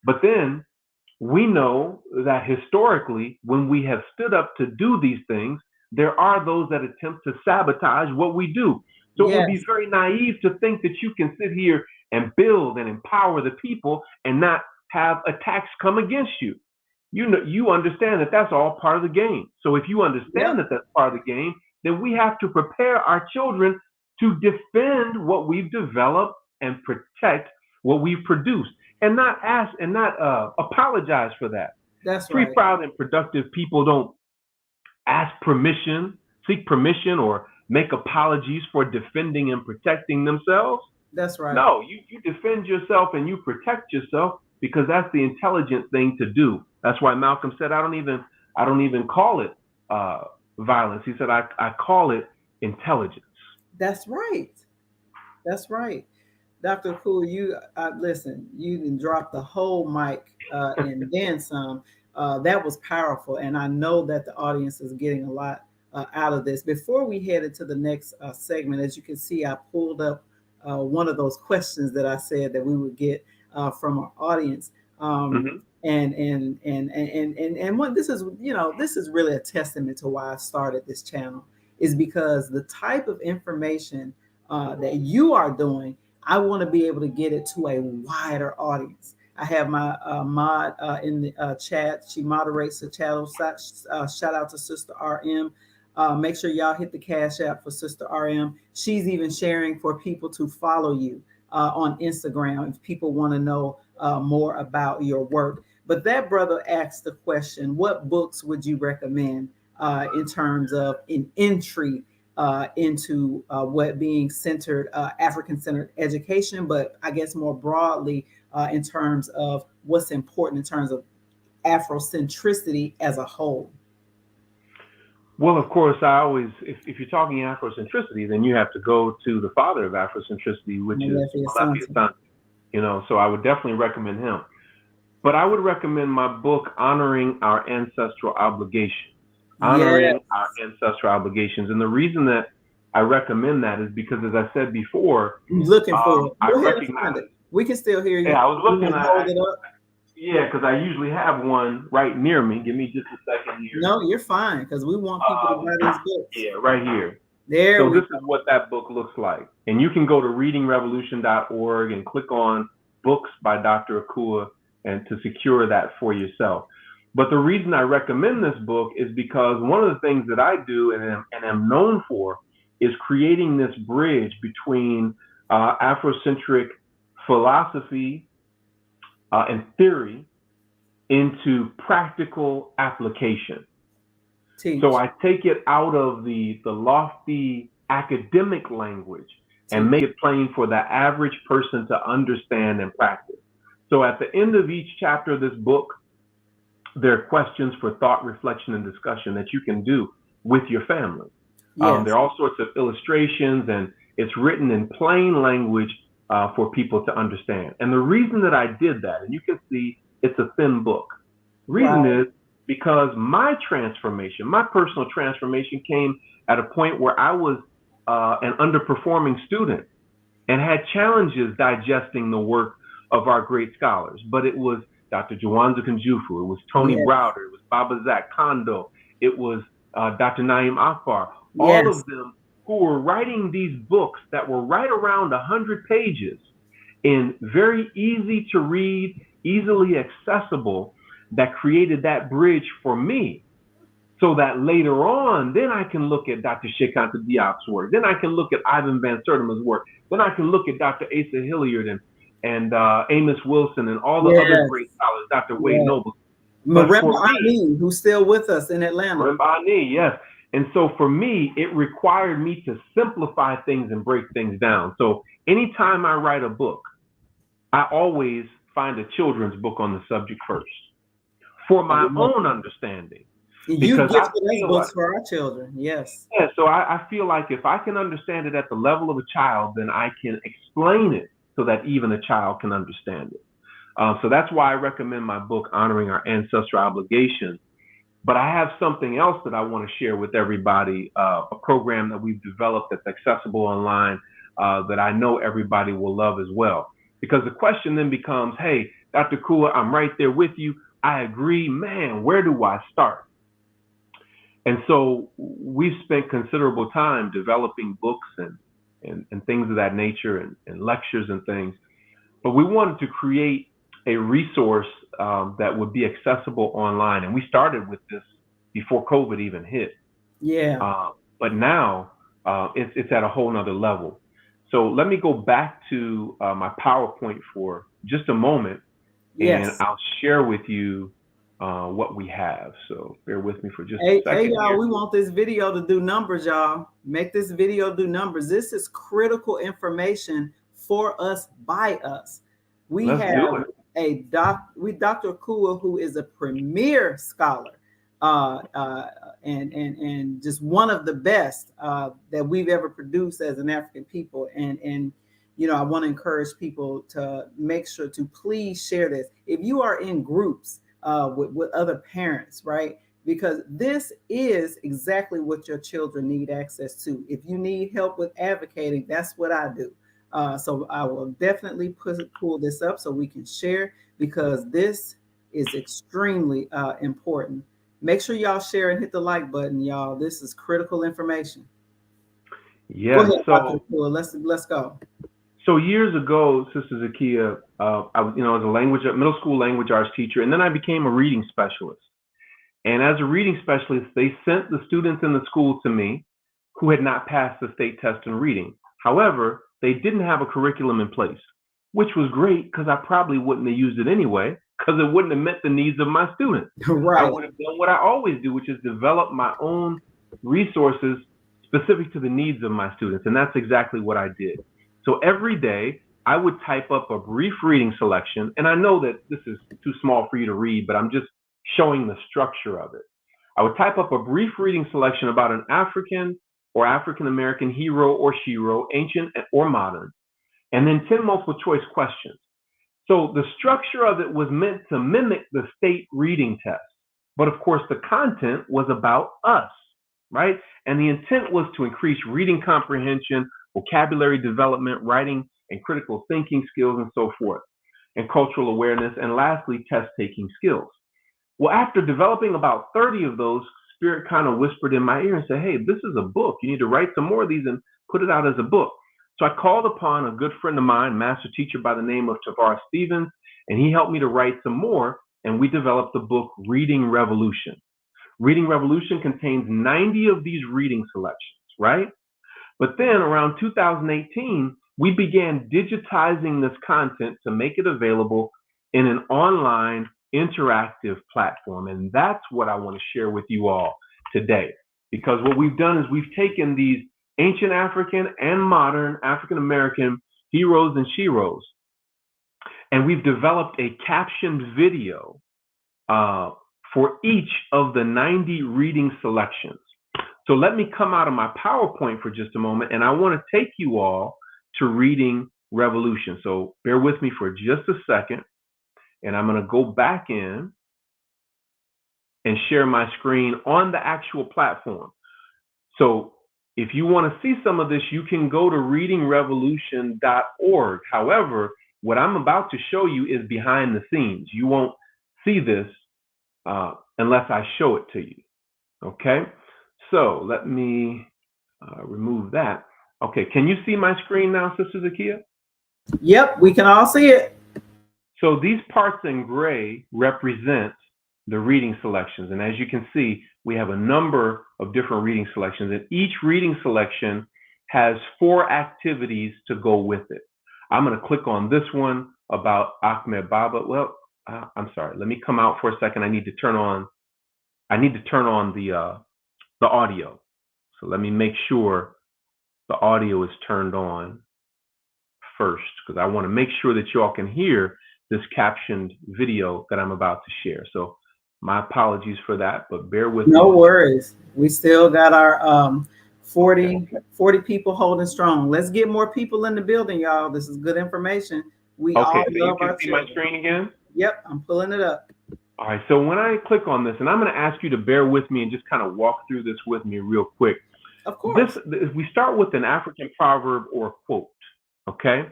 But then we know that historically, when we have stood up to do these things, there are those that attempt to sabotage what we do. So it would be very naive to think that you can sit here and build and empower the people and not have attacks come against you. You understand that that's all part of the game. So if you understand that that's part of the game, then we have to prepare our children to defend what we've developed and protect what we've produced, and not apologize for that. That's Free, right. proud, and productive people don't seek permission, or make apologies for defending and protecting themselves. That's right. No, you defend yourself and you protect yourself, because that's the intelligent thing to do. That's why Malcolm said, I don't even call it violence. He said, I call it intelligence. That's right. That's right. Dr. Cool, you listen, you can drop the whole mic and then some. That was powerful. And I know that the audience is getting a lot out of this. Before we head into the next segment, as you can see, I pulled up one of those questions that I said that we would get from our audience. Mm-hmm. And what this is, this is really a testament to why I started this channel, is because the type of information that you are doing, I want to be able to get it to a wider audience. I have my mod in the chat. She moderates the channel. Shout out to Sister RM. Make sure y'all hit the Cash App for Sister RM. She's even sharing for people to follow you on Instagram if people want to know more about your work. But that brother asked the question, what books would you recommend in terms of an entry into what being centered, African-centered education, but I guess more broadly in terms of what's important in terms of Afrocentricity as a whole? Well, of course, if you're talking Afrocentricity, then you have to go to the father of Afrocentricity, which is Molefi Asante. So I would definitely recommend him. But I would recommend my book, Honoring Our Ancestral Obligations. Honoring our ancestral obligations. And the reason that I recommend that is because, as I said before, looking for it. I recognize it. We can still hear you. Yeah, I was looking at hold it up. Yeah, because I usually have one right near me. Give me just a second here. No, you're fine, because we want people to buy these books. Yeah, right here. So this is what that book looks like. And you can go to readingrevolution.org and click on Books by Dr. Akua and to secure that for yourself. But the reason I recommend this book is because one of the things that I do and am known for is creating this bridge between Afrocentric philosophy and theory into practical application. So I take it out of the lofty academic language and make it plain for the average person to understand and practice. So at the end of each chapter of this book, there are questions for thought, reflection, and discussion that you can do with your family. Yes. There are all sorts of illustrations, and it's written in plain language for people to understand. And the reason that I did that, and you can see it's a thin book. The reason is because my transformation, my personal transformation, came at a point where I was an underperforming student and had challenges digesting the work of our great scholars. But it was Dr. Jawanza Kunjufu, it was Tony Browder, it was Baba Zak Kondo, it was Dr. Naeem Akbar, all of them who were writing these books that were right around 100 pages in very easy to read, easily accessible, that created that bridge for me. So that later on, then I can look at Dr. Cheikh Anta Diop's work. Then I can look at Ivan Van Sertima's work. Then I can look at Dr. Asa Hilliard and Amos Wilson and all the other great scholars, Dr. Wade Noble. Marimba Ani, who's still with us in Atlanta. Marimba Ani, yes. And so for me, it required me to simplify things and break things down. So anytime I write a book, I always find a children's book on the subject first for my own understanding. You gifted us books for our children, yes. Yeah, so I feel like if I can understand it at the level of a child, then I can explain it so that even a child can understand it. So that's why I recommend my book, Honoring Our Ancestral Obligations. But I have something else that I want to share with everybody, a program that we've developed that's accessible online that I know everybody will love as well. Because the question then becomes, hey, Dr. Kua, I'm right there with you. I agree, man, where do I start? And so we've spent considerable time developing books and things of that nature and lectures and things. But we wanted to create a resource that would be accessible online. And we started with this before COVID even hit. Yeah. But now it's at a whole nother level. So let me go back to my PowerPoint for just a moment, and Yes. I'll share with you what we have. So bear with me for just a Hey, second y'all, here. we want this video to do numbers, y'all. Make this video do numbers. This is critical information for us by us. We Let's do have it. Dr. Akua, who is a premier scholar, uh, uh, and just one of the best that we've ever produced as an African people. And I want to encourage people to make sure to please share this. If you are in groups with other parents, right? Because this is exactly what your children need access to. If you need help with advocating, that's what I do. So I will definitely pull this up so we can share, because this is extremely important. Make sure y'all share and hit the like button, y'all. This is critical information. Go Yes. ahead, Dr. Kua. Let's go. So years ago, Sister Zakia, I was, as a middle school language arts teacher, and then I became a reading specialist. And as a reading specialist, they sent the students in the school to me who had not passed the state test in reading. However, they didn't have a curriculum in place, which was great because I probably wouldn't have used it anyway, because it wouldn't have met the needs of my students. I Right. would have done what I always do, which is develop my own resources specific to the needs of my students. And that's exactly what I did. So every day I would type up a brief reading selection. And I know that this is too small for you to read, but I'm just showing the structure of it. I would type up a brief reading selection about an African or African American hero or shero, ancient or modern, and then 10 multiple choice questions. So the structure of it was meant to mimic the state reading test. But of course, the content was about us, right? And the intent was to increase reading comprehension, vocabulary development, writing, and critical thinking skills, and so forth, and cultural awareness, and lastly, test taking skills. Well, after developing about 30 of those, Spirit kind of whispered in my ear and said, "Hey, this is a book. You need to write some more of these and put it out as a book." So I called upon a good friend of mine, master teacher by the name of Tavares Stevens, and he helped me to write some more. And we developed the book Reading Revolution. Reading Revolution contains 90 of these reading selections, right? But then around 2018, we began digitizing this content to make it available in an online interactive platform. And that's what I want to share with you all today. Because what we've done is we've taken these ancient African and modern African American heroes and sheroes, and we've developed a captioned video for each of the 90 reading selections. So let me come out of my PowerPoint for just a moment, and I want to take you all to Reading Revolution. So bear with me for just a second, and I'm going to go back in and share my screen on the actual platform. So if you want to see some of this, you can go to readingrevolution.org. However, what I'm about to show you is behind the scenes. You won't see this unless I show it to you. Okay? So let me remove that. Okay, can you see my screen now, Sister Zakia? Yep, we can all see it. So these parts in gray represent the reading selections. And as you can see, we have a number of different reading selections. And each reading selection has 4 activities to go with it. I'm going to click on this one about Ahmed Baba. Well, I'm sorry. Let me come out for a second. I need to turn on the audio. So let me make sure the audio is turned on first, because I want to make sure that you all can hear this captioned video that I'm about to share. So my apologies for that, but bear with me. No worries. We still got our 40 people holding strong. Let's get more people in the building, y'all. This is good information. We all Okay, so you love can our see my children. screen again? Yep, I'm pulling it up. All right, so when I click on this, and I'm going to ask you to bear with me and just kind of walk through this with me real quick. Of course. We start with an African proverb or quote, okay?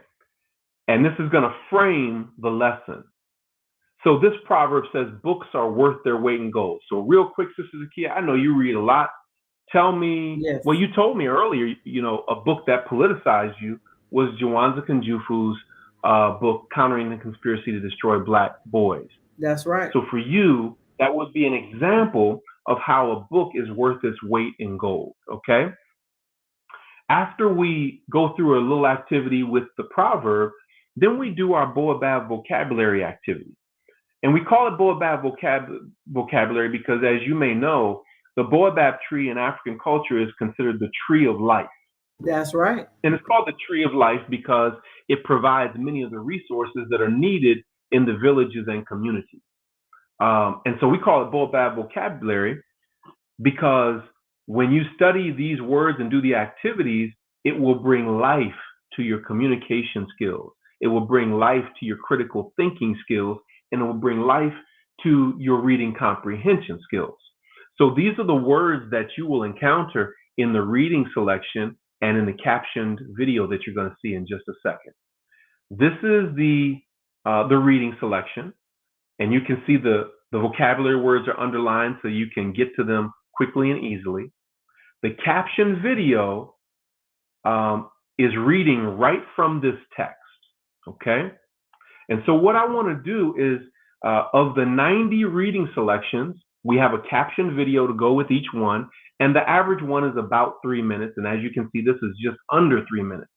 And this is going to frame the lesson. So this proverb says, books are worth their weight in gold. So real quick, Sister Zakia, I know you read a lot. Tell me, Yes. Well, you told me earlier, a book that politicized you was Jawanza Kunjufu's book, Countering the Conspiracy to Destroy Black Boys. That's right. So for you, that would be an example of how a book is worth its weight in gold, okay? After we go through a little activity with the proverb, then we do our Boabab vocabulary activity. And we call it Boabab vocabulary because, as you may know, the Boabab tree in African culture is considered the tree of life. That's right. And it's called the tree of life because it provides many of the resources that are needed in the villages and communities. And so we call it Boabab vocabulary because when you study these words and do the activities, it will bring life to your communication skills. It will bring life to your critical thinking skills, and it will bring life to your reading comprehension skills. So these are the words that you will encounter in the reading selection and in the captioned video that you're going to see in just a second. This is the reading selection, and you can see the vocabulary words are underlined so you can get to them quickly and easily. The captioned video is reading right from this text, okay? And so what I want to do is, of the 90 reading selections, we have a captioned video to go with each one, and the average one is about 3 minutes, and as you can see, this is just under 3 minutes.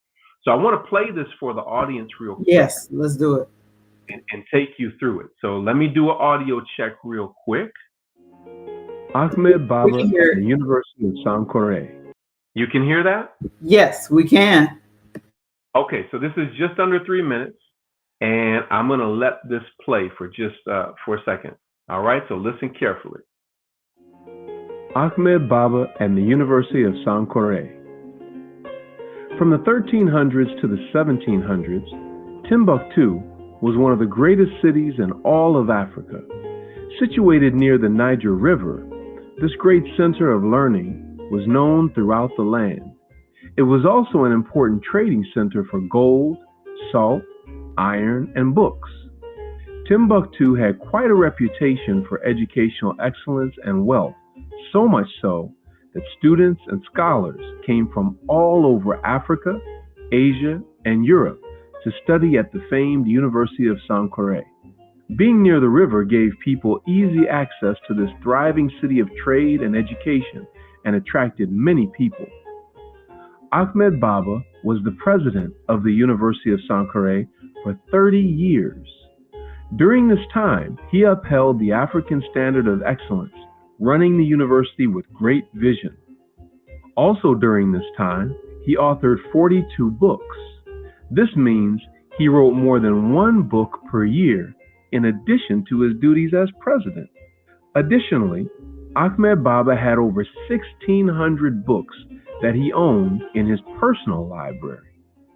So I want to play this for the audience real quick. Yes, let's do it. And take you through it. So let me do an audio check real quick. Ahmed Baba at the University of Sankore. You can hear that? Yes, we can. Okay, so this is just under 3 minutes, and I'm going to let this play for just for a second. All right, so listen carefully. Ahmed Baba and the University of Sankore. From the 1300s to the 1700s, Timbuktu was one of the greatest cities in all of Africa. Situated near the Niger River, this great center of learning was known throughout the land. It was also an important trading center for gold, salt, iron, and books. Timbuktu had quite a reputation for educational excellence and wealth, so much so that students and scholars came from all over Africa, Asia, and Europe to study at the famed University of Sankore. Being near the river gave people easy access to this thriving city of trade and education and attracted many people. Ahmed Baba was the president of the University of Sankore for 30 years. During this time, he upheld the African standard of excellence, running the university with great vision. Also during this time, he authored 42 books. This means he wrote more than one book per year, in addition to his duties as president. Additionally, Ahmed Baba had over 1,600 books that he owned in his personal library.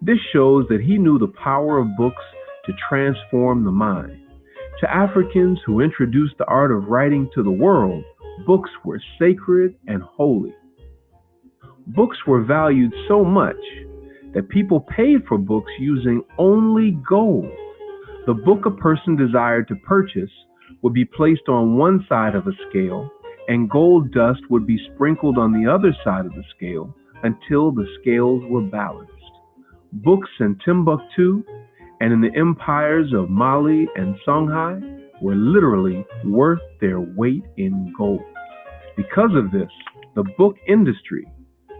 This shows that he knew the power of books to transform the mind. To Africans who introduced the art of writing to the world, books were sacred and holy. Books were valued so much that people paid for books using only gold. The book a person desired to purchase would be placed on one side of a scale, and gold dust would be sprinkled on the other side of the scale until the scales were balanced. Books in Timbuktu and in the empires of Mali and Songhai were literally worth their weight in gold. Because of this, the book industry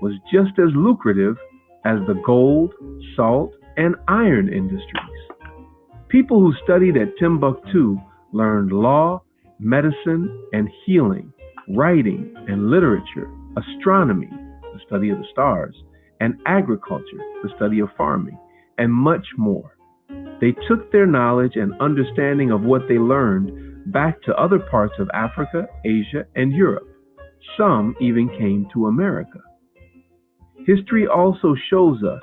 was just as lucrative as the gold, salt, and iron industries. People who studied at Timbuktu learned law, medicine, and healing, writing and literature, astronomy, the study of the stars, and agriculture, the study of farming, and much more. They took their knowledge and understanding of what they learned back to other parts of Africa, Asia, and Europe. Some even came to America. History also shows us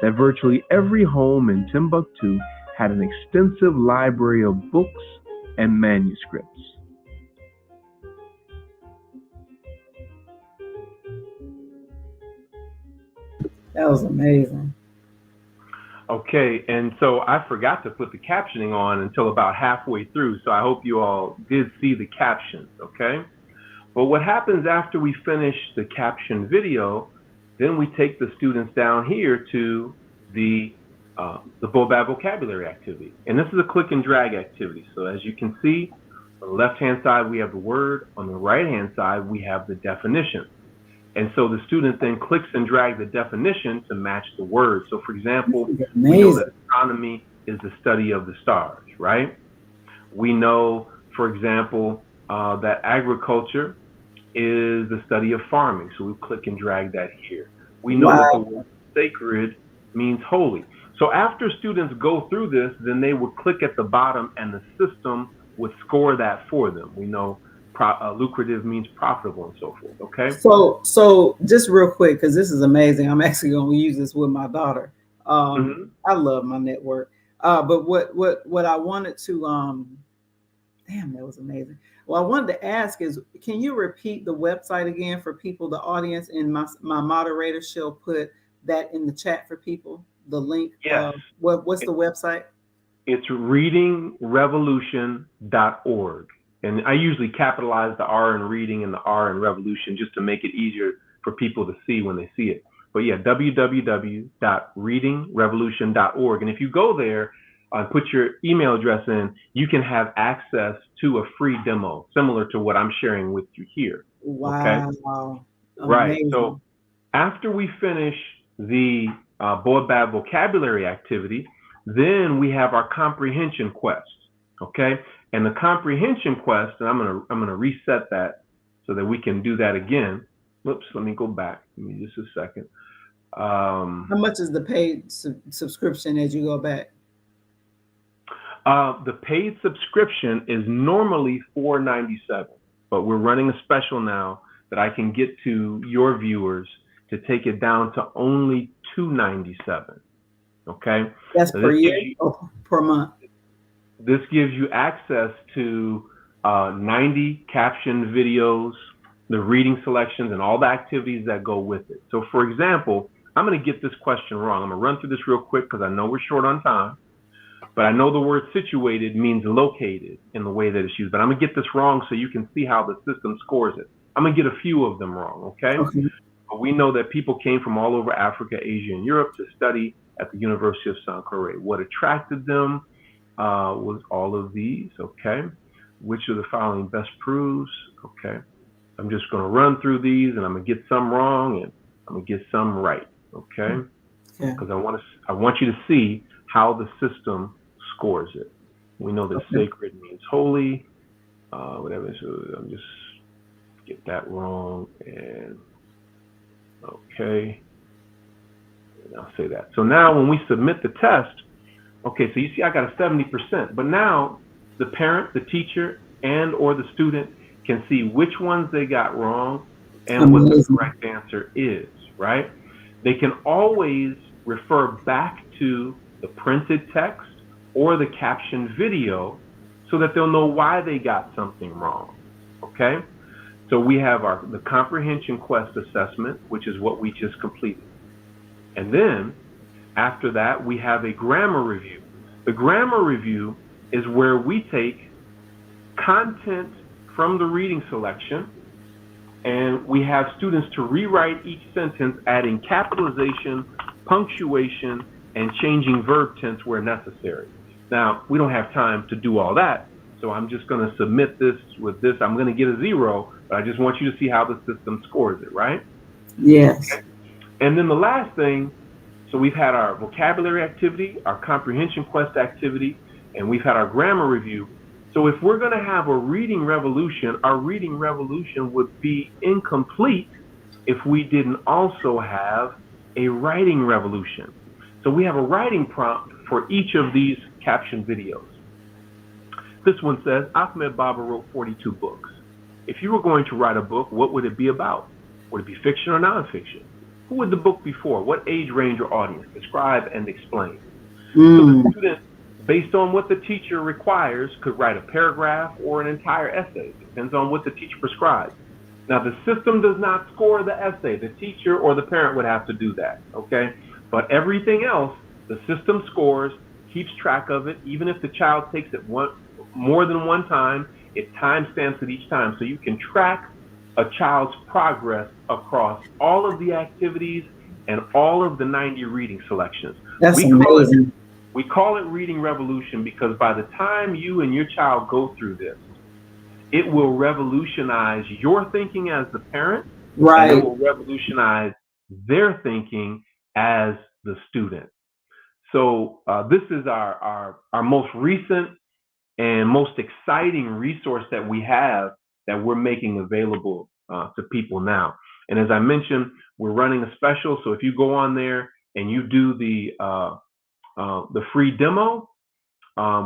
that virtually every home in Timbuktu had an extensive library of books and manuscripts. That was amazing. Okay, and so I forgot to put the captioning on until about halfway through, so I hope you all did see the captions, okay? But what happens after we finish the caption video, then we take the students down here to the Boabab vocabulary activity. And this is a click and drag activity. So as you can see, On the left-hand side, we have the word. On the right-hand side, we have the definition. And so the student then clicks and drags the definition to match the word. So for example, we know that astronomy is the study of the stars, right? We know, for example, that agriculture is the study of farming. So we click and drag that here. We know that the word sacred means holy. So after students go through this, then they would click at the bottom and the system would score that for them. We know lucrative means profitable and so forth. Okay. So just real quick, because this is amazing. I'm actually going to use this with my daughter. I love my network. But what I wanted to damn, that was amazing. Well, I wanted to ask is, can you repeat the website again for people, the audience, and my moderator, she'll put that in the chat for people. The link. Yes. What's the website? It's readingrevolution.org. And I usually capitalize the R in reading and the R in revolution just to make it easier for people to see when they see it. But yeah, www.readingrevolution.org. And if you go there and put your email address in, you can have access to a free demo similar to what I'm sharing with you here. Wow. Okay? Right. So after we finish the BOABAB vocabulary activity, then we have our comprehension quest. Okay. And the comprehension quest, and I'm gonna reset that so that we can do that again. Whoops, let me go back. Give me just a second. How much is the paid subscription as you go back? The paid subscription is normally $4.97, but we're running a special now that I can get to your viewers to take it down to only $2.97. Okay. That's per year or per month? This gives you access to 90 captioned videos, the reading selections, and all the activities that go with it. So for example, I'm going to get this question wrong. I'm going to run through this real quick because I know we're short on time, but I know the word situated means located in the way that it's used. But I'm going to get this wrong so you can see how the system scores it. I'm going to get a few of them wrong, okay? But we know that people came from all over Africa, Asia, and Europe to study at the University of Sankore. What attracted them was all of these, okay? Which of the following best proves, okay? I'm just going to run through these, and I'm going to get some wrong, and I'm going to get some right, okay? Because I want you to see how the system scores it. We know that sacred means holy, whatever. So I'm just get that wrong, and okay, and I'll say that. So now when we submit the test, okay, so you see I got a 70%, but now the parent, the teacher, and or the student can see which ones they got wrong and what the correct answer is, right? They can always refer back to the printed text or the captioned video so that they'll know why they got something wrong, okay? So we have the comprehension quest assessment, which is what we just completed. And then after that, we have a grammar review. The grammar review is where we take content from the reading selection and we have students to rewrite each sentence, adding capitalization, punctuation, and changing verb tense where necessary. Now, we don't have time to do all that, so I'm just going to submit this with this. I'm going to get a 0, but I just want you to see how the system scores it, right? Yes. Okay. And then the last thing, so we've had our vocabulary activity, our comprehension quest activity, and we've had our grammar review. So if we're going to have a reading revolution, our reading revolution would be incomplete if we didn't also have a writing revolution. So we have a writing prompt for each of these captioned videos. This one says, Ahmed Baba wrote 42 books. If you were going to write a book, what would it be about? Would it be fiction or nonfiction? Who would the book be for? What age range or audience? Describe and explain. So the student, based on what the teacher requires, could write a paragraph or an entire essay. Depends on what the teacher prescribes. Now, the system does not score the essay. The teacher or the parent would have to do that, okay? But everything else, the system scores, keeps track of it. Even if the child takes it more than one time, it timestamps it each time. So you can track a child's progress across all of the activities and all of the 90 reading selections. That's amazing. We call it Reading Revolution because by the time you and your child go through this, it will revolutionize your thinking as the parent, and it Right. will revolutionize their thinking as the student. So this is our most recent and most exciting resource that we have that we're making available to people now. And as I mentioned, we're running a special. So if you go on there and you do the free demo,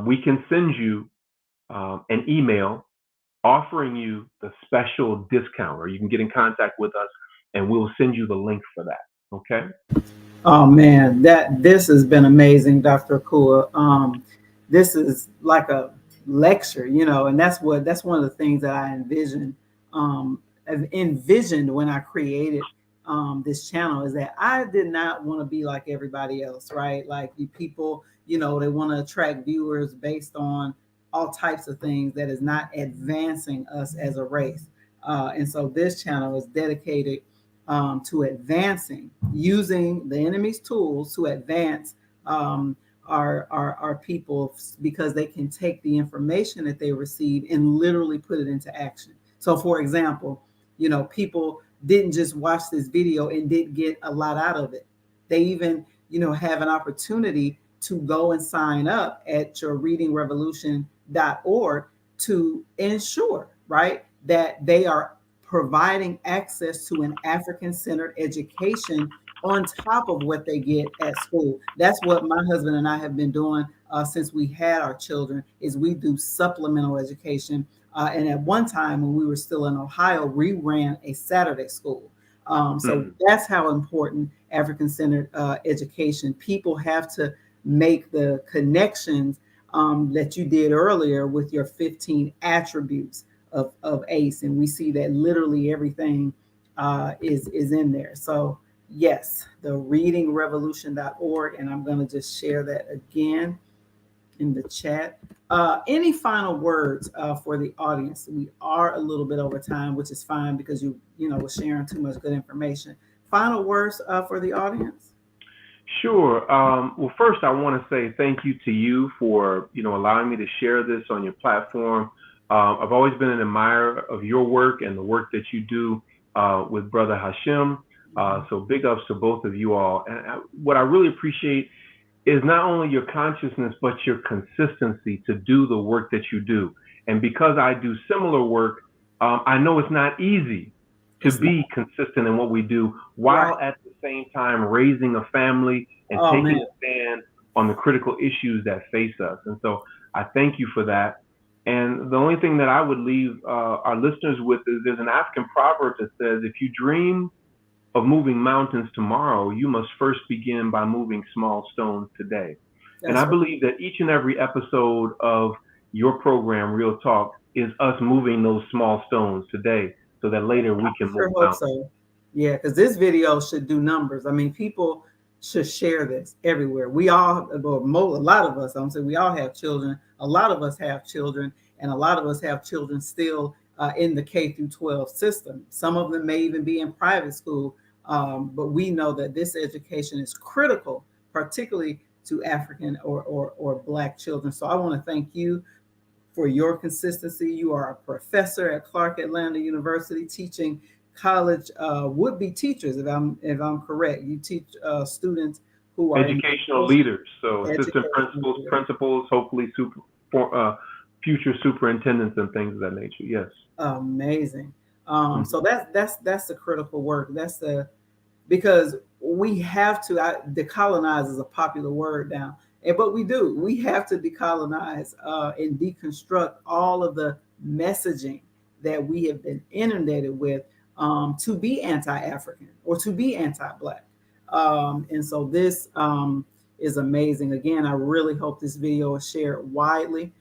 we can send you an email offering you the special discount, or you can get in contact with us and we'll send you the link for that. Okay. Oh man, that this has been amazing, Dr. Akua. This is like a lecture, and that's one of the things that I envisioned when I created this channel, is that I did not want to be like everybody else, right? Like you people, they want to attract viewers based on all types of things that is not advancing us as a race. And so this channel is dedicated to advancing, using the enemy's tools to advance our people, because they can take the information that they receive and literally put it into action. So, for example, people didn't just watch this video and didn't get a lot out of it. They even, have an opportunity to go and sign up at your readingrevolution.org to ensure, right, that they are providing access to an African-centered education on top of what they get at school. That's what my husband and I have been doing since we had our children, is we do supplemental education. And at one time when we were still in Ohio, we ran a Saturday school. So that's how important African-centered education. People have to make the connections that you did earlier with your 15 attributes of ACE, and we see that literally everything is in there. So yes, the readingrevolution.org, and I'm going to just share that again in the chat. Any final words for the audience? We are a little bit over time, which is fine because you were sharing too much good information. Final words for the audience? Sure. Well, first, I want to say thank you to you for allowing me to share this on your platform. I've always been an admirer of your work and the work that you do with Brother Hashim. So big ups to both of you all. And what I really appreciate is not only your consciousness, but your consistency to do the work that you do. And because I do similar work, I know it's not easy to be consistent in what we do, while at the same time raising a family and taking a stand on the critical issues that face us. And so I thank you for that. And the only thing that I would leave our listeners with is, there's an African proverb that says, if you dream of moving mountains tomorrow, you must first begin by moving small stones today. And I believe that each and every episode of your program, Real Talk, is us moving those small stones today, so that later we can move mountains. So. Yeah, because this video should do numbers. I mean, people should share this everywhere. We all, a lot of us, I'm saying we all have children. A lot of us have children, and a lot of us have children still in the K through 12 system. Some of them may even be in private school, but we know that this education is critical, particularly to African or Black children. So I want to thank you for your consistency. You are a professor at Clark Atlanta University, teaching college would-be teachers, if I'm correct. You teach students who are educational leaders, so assistant principals, hopefully future superintendents and things of that nature. Yes. Amazing. So that's the critical work. Because we have to, decolonize is a popular word now, but we have to decolonize and deconstruct all of the messaging that we have been inundated with to be anti-African or to be anti-Black. And so this is amazing. Again, I really hope this video is shared widely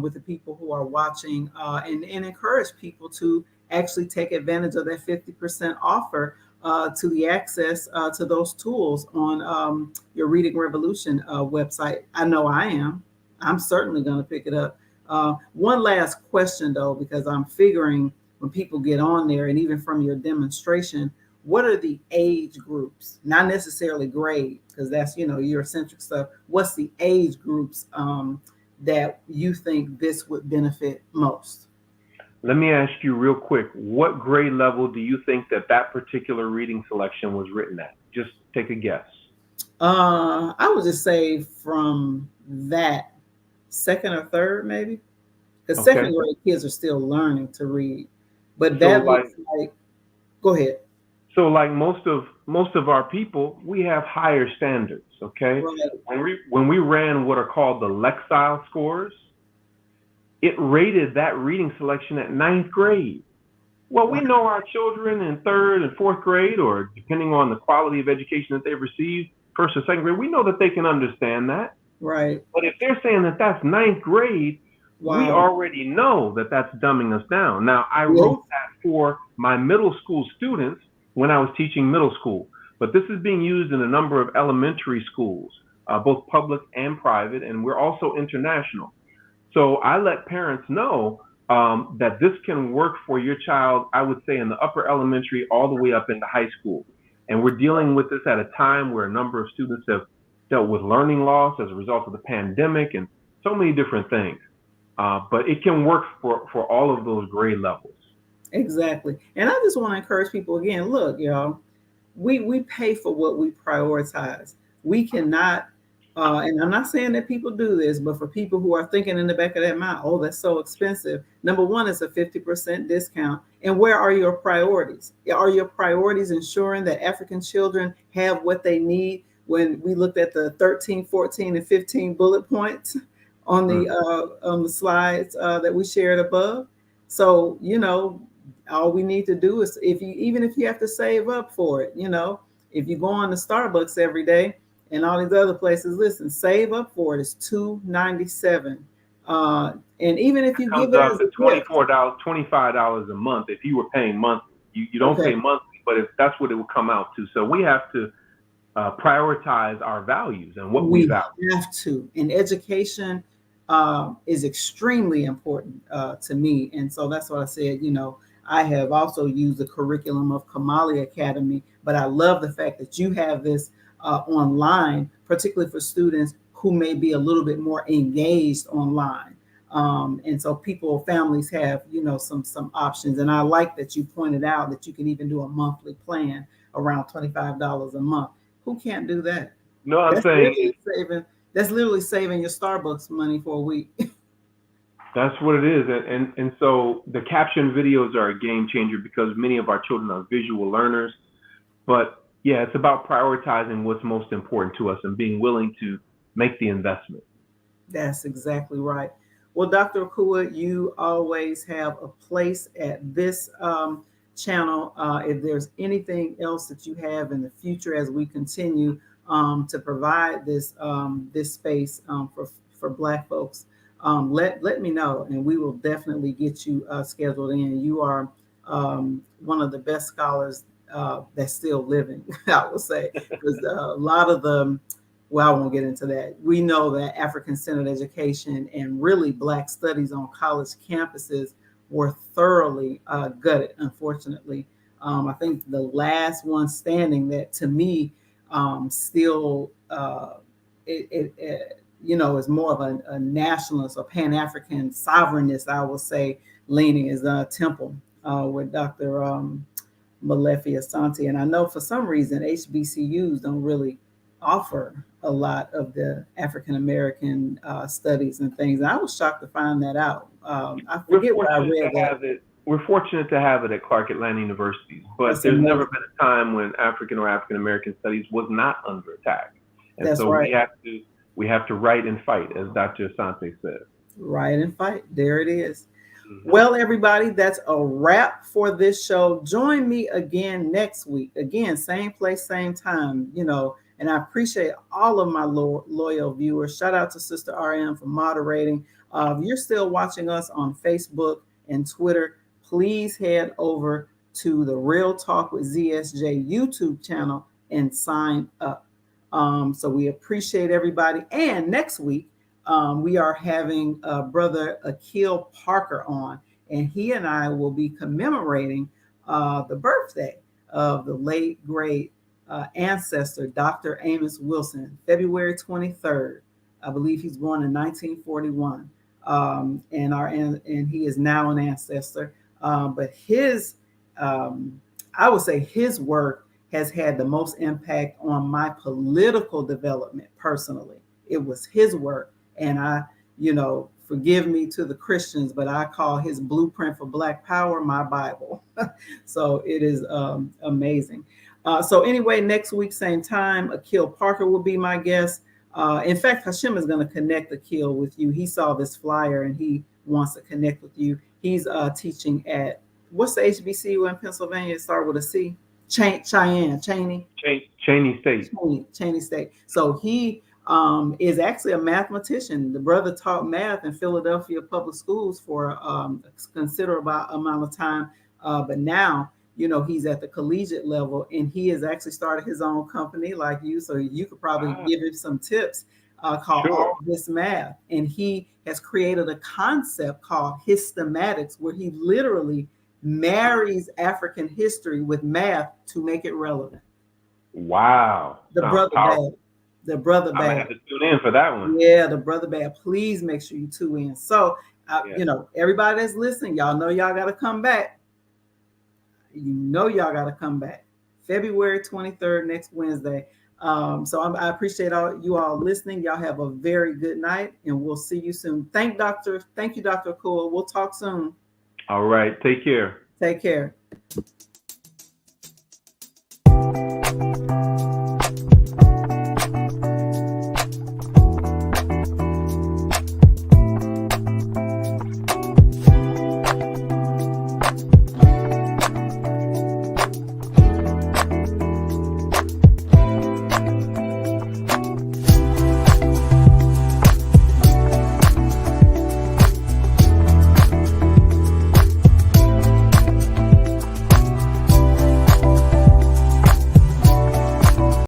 with the people who are watching, and encourage people to actually take advantage of that 50% offer to the access to those tools on your Reading Revolution website. I know I am. I'm certainly going to pick it up. One last question, though, because I'm figuring when people get on there, and even from your demonstration, what are the age groups? Not necessarily grade, because that's, Eurocentric stuff. What's the age groups that you think this would benefit most? Let me ask you real quick, what grade level do you think that particular reading selection was written at? Just take a guess. I would just say from that second or third, maybe, because Okay. second grade kids are still learning to read. But So that like looks like, go ahead. so like most of our people, we have higher standards, okay? Right, When we ran what are called the Lexile scores, it rated that reading selection at ninth grade. Well, we right, know our children in third and fourth grade, or depending on the quality of education that they've received, first or second grade, we know that they can understand that. right. But if they're saying that that's ninth grade, we Wow. already know that that's dumbing us down. Now, I Yes. wrote that for my middle school students when I was teaching middle school, but this is being used in a number of elementary schools, both public and private, and we're also international. So I let parents know that this can work for your child, I would say in the upper elementary all the way up into high school. And we're dealing with this at a time where a number of students have dealt with learning loss as a result of the pandemic and so many different things. But it can work for all of those grade levels. Exactly. And I just want to encourage people again, look, y'all, we pay for what we prioritize. We cannot, and I'm not saying that people do this, but for people who are thinking in the back of their mind, oh, that's so expensive. Number one, it's a 50% discount. And where are your priorities? Are your priorities ensuring that African children have what they need? When we looked at the 13, 14, and 15 bullet points Mm. on the slides that we shared above. So, all we need to do is, even if you have to save up for it, if you go on to Starbucks every day and all these other places, listen, save up for it. It's $2.97. And even if That you give comes it out as a to gift, $24, $25 a month if you were paying monthly. You don't okay, pay monthly, but if that's what it would come out to. So we have to prioritize our values and what we we value. have to. And education is extremely important to me. And so that's what I said, I have also used the curriculum of Kamali Academy, but I love the fact that you have this online, particularly for students who may be a little bit more engaged online. And so families have, some options. And I like that you pointed out that you can even do a monthly plan around $25 a month. Who can't do that? No, I'm That's saying literally saving. That's literally saving your Starbucks money for a week. that's what it is. And so the caption videos are a game changer because many of our children are visual learners. But yeah, it's about prioritizing what's most important to us and being willing to make the investment. That's exactly right. Well, Dr. Akua, you always have a place at this channel. If there's anything else that you have in the future as we continue to provide this space for Black folks, let me know, and we will definitely get you scheduled in. You are one of the best scholars that's still living, I would say, because a lot of the well, I won't get into that. We know that African-centered education and really Black studies on college campuses were thoroughly gutted, unfortunately. I think the last one standing that to me still, is more of a nationalist or Pan-African sovereignist, I will say, leaning is Temple with Dr. Malefi Asante. And I know for some reason HBCUs don't really offer a lot of the African American studies and things. And I was shocked to find that out. I We're forget where I fortunate to read that. have it. We're fortunate to have it at Clark Atlanta University, but That's there's never amazing. been a time when African or African American studies was not under attack. And That's so right. we have to write and fight, as Dr. Asante says. Right and fight. There it is. Mhm. Well, everybody, that's a wrap for this show. Join me again next week. Again, same place, same time, and I appreciate all of my loyal viewers. Shout out to Sister RM for moderating. If you're still watching us on Facebook and Twitter, please head over to the Real Talk with ZSJ YouTube channel and sign up. So we appreciate everybody. And next week, we are having Brother Akil Parker on, and he and I will be commemorating the birthday of the late, great ancestor, Dr. Amos Wilson, February 23rd. I believe he's born in 1941. And he is now an ancestor. But his, I would say his work has had the most impact on my political development personally. It was his work. And forgive me to the Christians, but I call his blueprint for Black Power my Bible. So it is amazing. So anyway, next week, same time, Akil Parker will be my guest. In fact, Hashim is going to connect Akil with you. He saw this flyer and he wants to connect with you. He's teaching at, what's the HBCU in Pennsylvania? It starts with a C. Cheney State. Cheney State. So he is actually a mathematician. The brother taught math in Philadelphia public schools for a considerable amount of time. But now, he's at the collegiate level, and he has actually started his own company like you. So you could probably give him some tips called All This Math. And he has created a concept called hystematics, where he literally marries African history with math to make it relevant. Wow. The brother bad. The brother bad. I have to tune in for that one. Yeah, the brother bad. Please make sure you tune in. So, everybody that's listening, y'all know y'all got to come back. Y'all got to come back. February 23rd, next Wednesday. So I appreciate you all listening. Y'all have a very good night, and we'll see you soon. Thank you, Dr. Akua. We'll talk soon. All right. Take care. Take care.